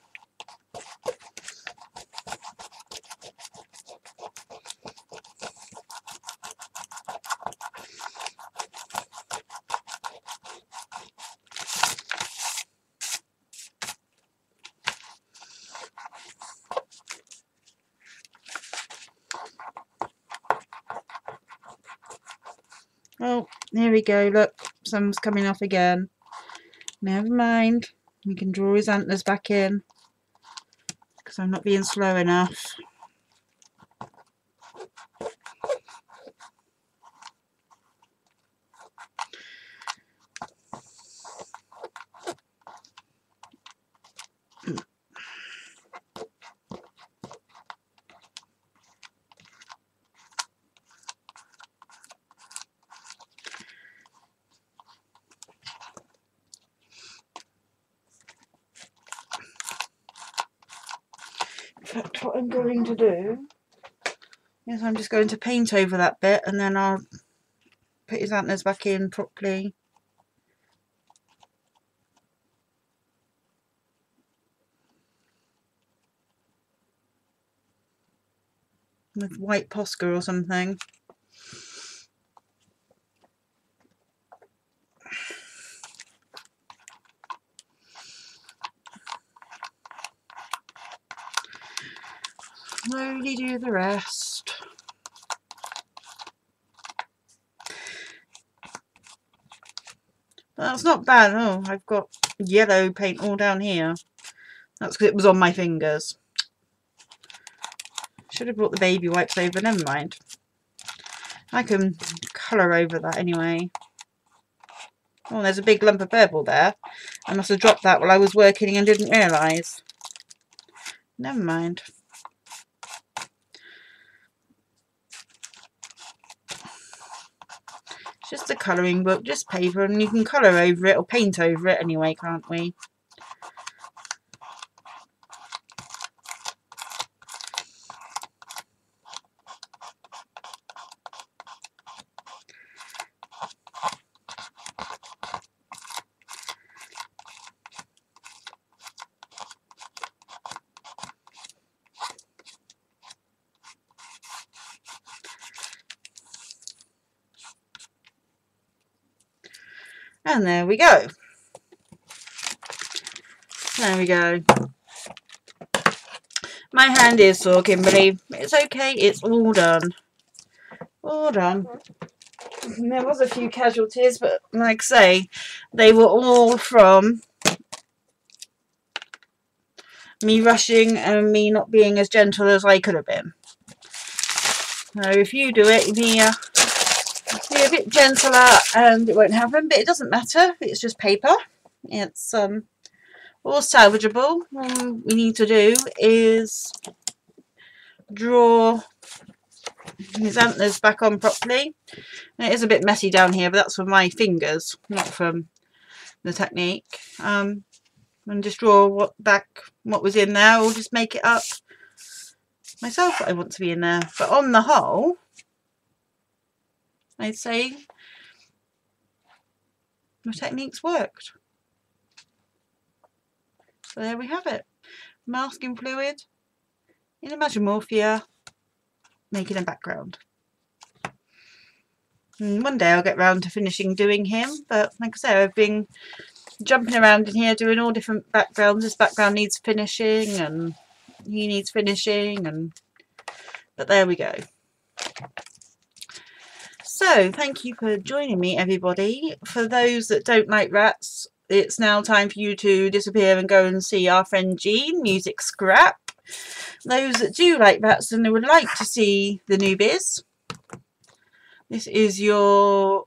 Oh, here we go, look, some's coming off again. Never mind, we can draw his antlers back in, because I'm not being slow enough. In fact, what I'm going to do is I'm just going to paint over that bit, and then I'll put his antlers back in properly. with white Posca or something. Slowly do the rest. That's not bad. Oh, I've got yellow paint all down here. That's because it was on my fingers. Should have brought the baby wipes over. Never mind. I can colour over that anyway. Oh, there's a big lump of purple there. I must have dropped that while I was working and didn't realise. Never mind. It's just a colouring book, just paper, and you can colour over it or paint over it anyway, can't we? And there we go. There we go. My hand is sore, Kimberly. It's okay. It's all done. All done. There was a few casualties, but like I say, they were all from me rushing and me not being as gentle as I could have been. So if you do it, be a bit gentler and it won't happen, but it doesn't matter. It's just paper. It's all salvageable. All we need to do is draw his antlers back on properly. And it is a bit messy down here, but that's from my fingers, not from the technique. And just draw what was in there, or just make it up myself what I want to be in there. But on the whole, I'd say the technique's worked. So there we have it. Masking fluid in Imagimorphia, making a background. And one day I'll get round to finishing doing him, but like I say, I've been jumping around in here doing all different backgrounds. This background needs finishing and he needs finishing, but there we go. So thank you for joining me, everybody. For those that don't like rats, it's now time for you to disappear and go and see our friend Jean, Music Scrap. Those that do like rats and would like to see the newbies, this is your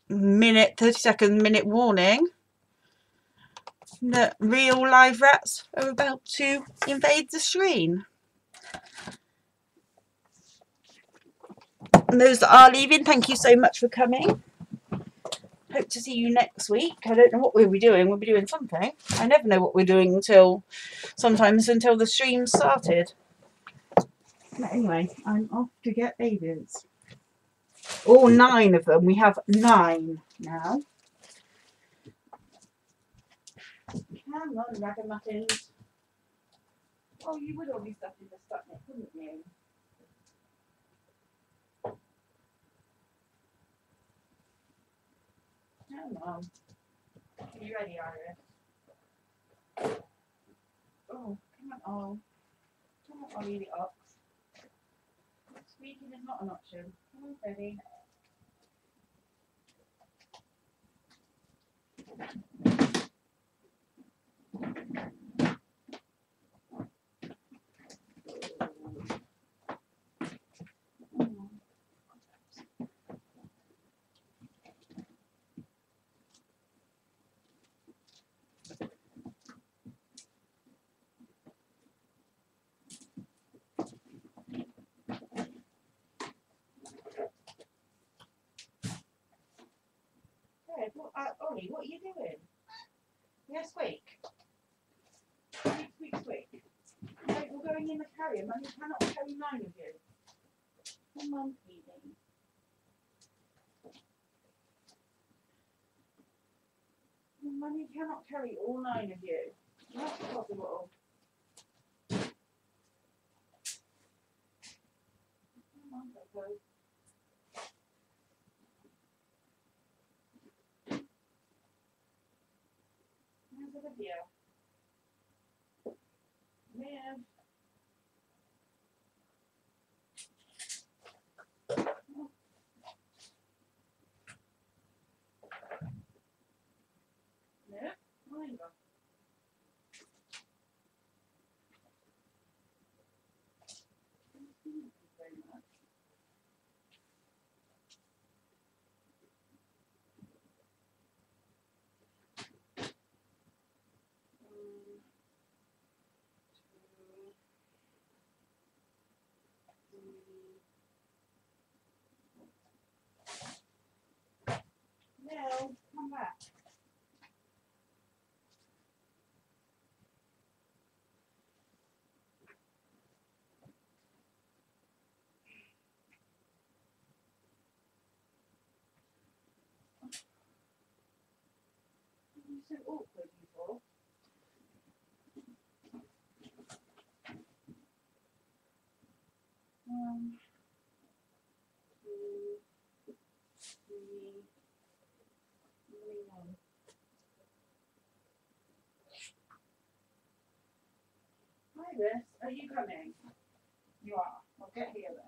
30-second minute warning that real live rats are about to invade the screen. And those that are leaving, thank you so much for coming. Hope to see you next week. I don't know what we'll be doing. We'll be doing something. I never know what we're doing sometimes until the stream started. But anyway, I'm off to get babies. All 9 of them. We have 9 now. Come on, ragamuffins. Oh, you would all be stuck in the stucknet, wouldn't you? Come on. Are you ready, Iris? Oh, come on, oh. Come on, Ollie the ox. Squeaking is not an option. Come on, Freddie. Ollie, what are you doing? Yeah, squeak. Squeak, squeak, squeak. No, we're going in the carrier. Mummy cannot carry 9 of you. Come on, Phoebe. Mummy cannot carry all 9 of you. That's possible. Olivia. Yeah. No, mine go. Very much. No, come back. You're so awkward, you four. One, two, three, one. Iris, are you coming? You are. I'll get here then.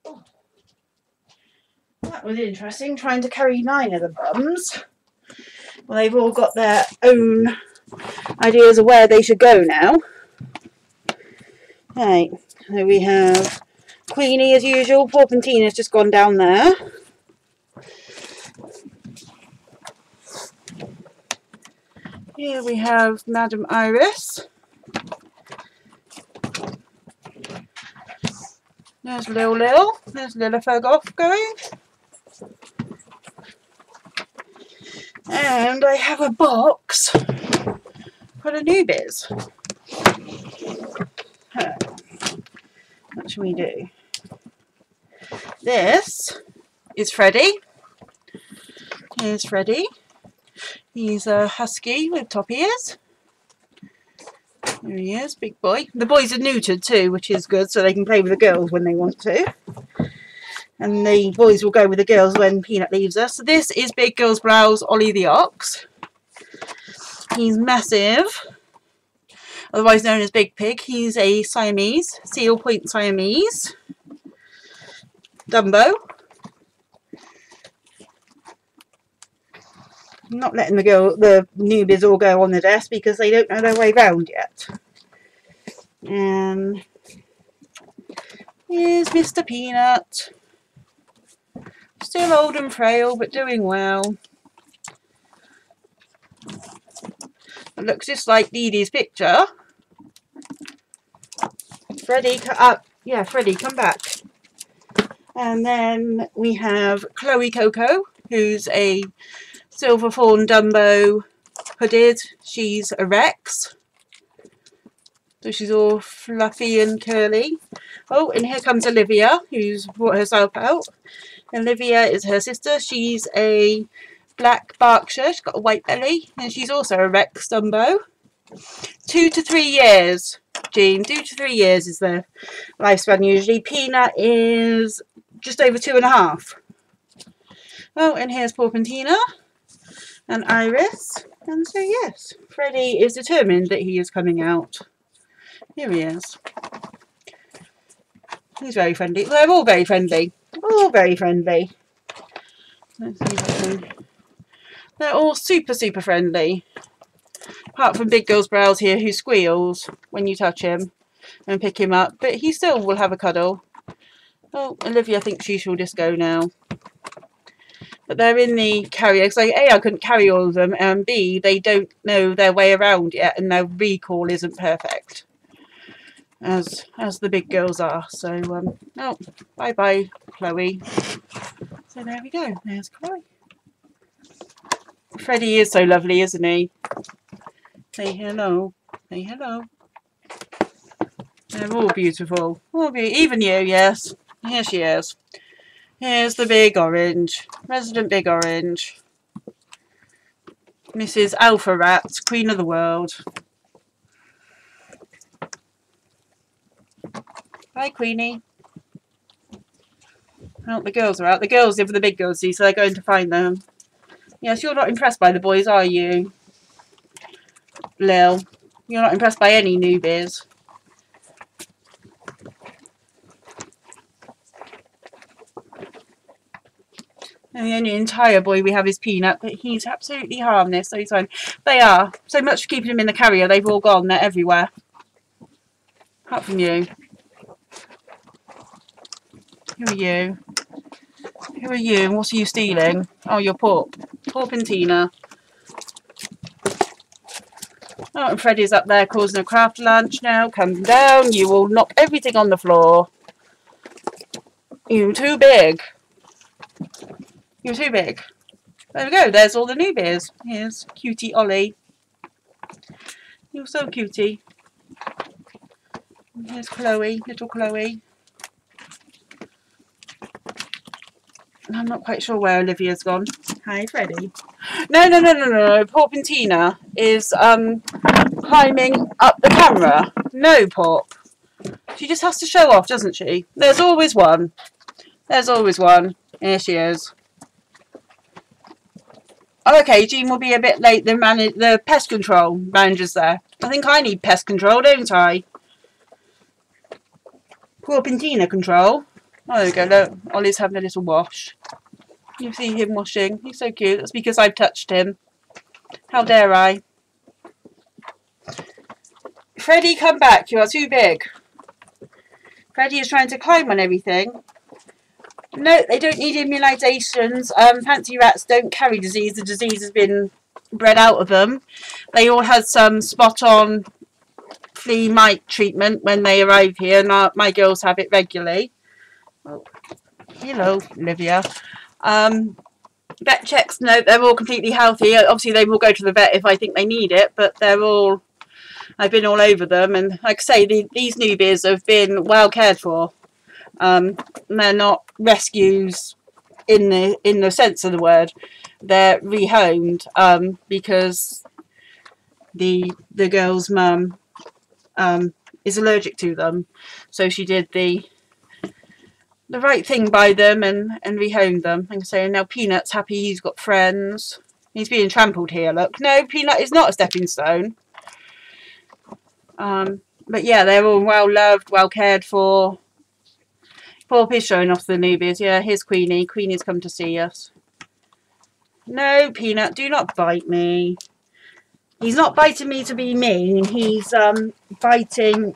Oh. That was interesting, trying to carry 9 of the bums. Well, they've all got their own ideas of where they should go now. Right, so we have Queenie as usual. Porpentina's just gone down there. Here we have Madam Iris. There's Lil. There's Lillifug going. And I have a box for the newbies. What shall we do? This is Freddie. Here's Freddie. He's a husky with top ears. There he is, big boy. The boys are neutered too, which is good, so they can play with the girls when they want to. And the boys will go with the girls when Peanut leaves us. So this is Big Girl's Browse, Ollie the Ox. He's massive, otherwise known as Big Pig. He's a Siamese, Seal Point Siamese. Dumbo. I'm not letting the newbies all go on the desk because they don't know their way round yet. And here's Mr. Peanut. Still old and frail, but doing well. It looks just like Dee Dee's picture. Freddie, Freddie, come back. And then we have Chloe Coco, who's a Silver Fawn Dumbo hooded. She's a Rex. So she's all fluffy and curly. Oh, and here comes Olivia, who's brought herself out. Olivia is her sister. She's a black Berkshire. She's got a white belly. And she's also a Rex Dumbo. 2 to 3 years, Jean. 2 to 3 years is their lifespan usually. Peanut is just over 2.5. Oh, and here's Porpentina and Iris. And so, yes, Freddie is determined that he is coming out. Here he is. He's very friendly. They're all very friendly. All very friendly. Let's see if I can... They're all super, super friendly. Apart from Big Girl's Browse here, who squeals when you touch him and pick him up. But he still will have a cuddle. Oh, Olivia thinks she shall just go now. But they're in the carrier. So A, I couldn't carry all of them. And B, they don't know their way around yet. And their recall isn't perfect. As the big girls are. So, oh, bye-bye, Chloe. So there we go. There's Chloe. Freddie is so lovely, isn't he? Say hello. Say hello. They're all beautiful. Even you, yes. Here she is. Here's the big orange. Resident Big Orange. Mrs. Alpha Rat, Queen of the World. Bye, Queenie. Well, the girls are out. The girls live with the big girls, see, so they're going to find them. Yes, you're not impressed by the boys, are you, Lil? You're not impressed by any newbies. And the only entire boy we have is Peanut, but he's absolutely harmless, so he's fine. They are. So much for keeping him in the carrier, they've all gone. They're everywhere. Apart from you. Who are you? Who are you? What are you stealing? Oh, you're Porp. Porp and Tina. Oh, and Freddie's up there causing a craft lunch now. Come down. You will knock everything on the floor. You're too big. You're too big. There we go. There's all the newbies. Here's cutie Ollie. You're so cutie. Here's Chloe. Little Chloe. I'm not quite sure where Olivia's gone. Hi, Freddie. No. Porp and Tina is climbing up the camera. No, Porp. She just has to show off, doesn't she? There's always one. There's always one. Here she is. Oh, okay, Jean will be a bit late. The pest control manager's there. I think I need pest control, don't I? Porp and Tina control. Oh, there we go. Look, Ollie's having a little wash. You see him washing. He's so cute. That's because I've touched him. How dare I? Freddie, come back. You are too big. Freddie is trying to climb on everything. No, they don't need immunisations. Fancy rats don't carry disease. The disease has been bred out of them. They all had some spot-on flea mite treatment when they arrive here. And my girls have it regularly. Oh, hello, Olivia. Vet checks, no, they're all completely healthy. Obviously, they will go to the vet if I think they need it, but they're all, I've been all over them. And like I say, these newbies have been well cared for. They're not rescues in the sense of the word. They're rehomed because the girl's mum is allergic to them. So she did the right thing by them and rehomed them. Like I say, now Peanut's happy, he's got friends. He's being trampled here, look. No, Peanut is not a stepping stone. But yeah, they're all well loved, well cared for. Porp is showing off the newbies. Yeah, here's Queenie. Queenie's come to see us. No, Peanut, do not bite me. He's not biting me to be mean. He's biting.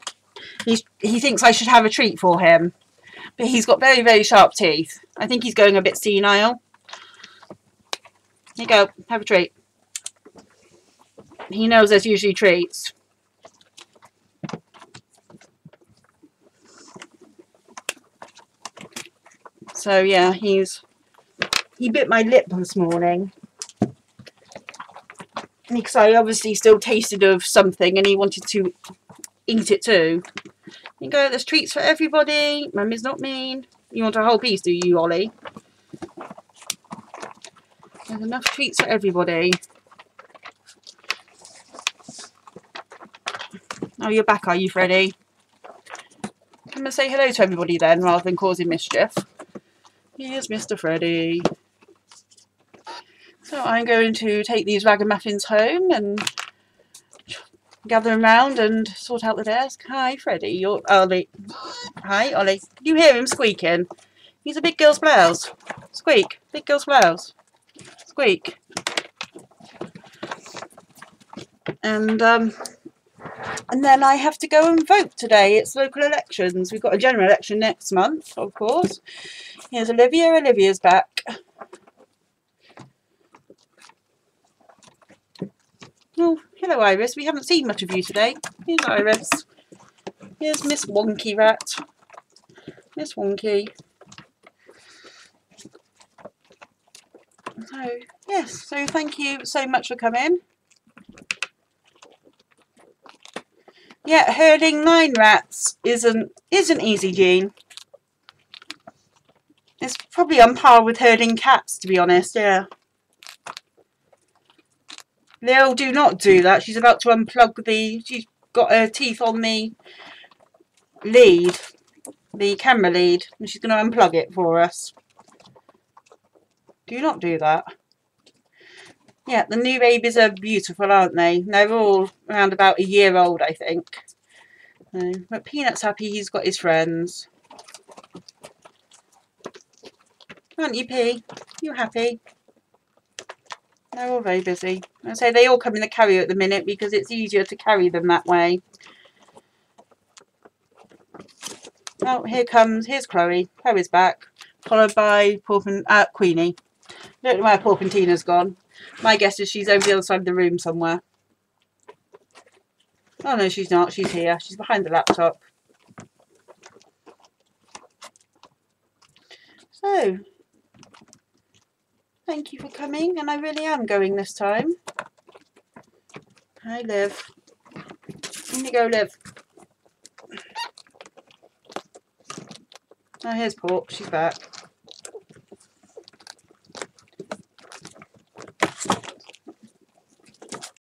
He thinks I should have a treat for him. But he's got very, very sharp teeth. I think he's going a bit senile. Here you go. Have a treat. He knows there's usually treats. So, yeah, he bit my lip this morning. Because I obviously still tasted of something and he wanted to eat it too. There you go, there's treats for everybody. Mummy's not mean. You want a whole piece, do you, Ollie? There's enough treats for everybody. Oh, you're back, are you, Freddie? Come and say hello to everybody then, rather than causing mischief. Here's Mr. Freddie. So I'm going to take these ragamuffins home and gather them round and sort out the desk. Hi, Freddie. You're Ollie. Hi, Ollie. Can you hear him squeaking? He's a big girl's blouse. Squeak. Big girl's blouse. Squeak. And then I have to go and vote today. It's local elections. We've got a general election next month, of course. Here's Olivia. Olivia's back. Oh, hello, Iris. We haven't seen much of you today. Here's Iris. Here's Miss Wonky Rat. Miss Wonky. So, yes. So, thank you so much for coming. Yeah, herding 9 rats isn't easy, Jean. It's probably on par with herding cats, to be honest, yeah. Lil, do not do that. She's about to unplug she's got her teeth on the lead. the camera lead, and she's going to unplug it for us. Do not do that. Yeah, the new babies are beautiful, aren't they? They're all around about a year old, I think. But Peanut's happy he's got his friends. Aren't you, P? You happy? They're all very busy. I say they all come in the carrier at the minute because it's easier to carry them that way. Oh, here's Chloe. Chloe's back. Followed by Queenie. I don't know where Porpentina's gone. My guess is she's over the other side of the room somewhere. Oh no, she's not. She's here. She's behind the laptop. So, thank you for coming, and I really am going this time. Hi, Liv. In you go, Liv. Oh, here's Porp. She's back.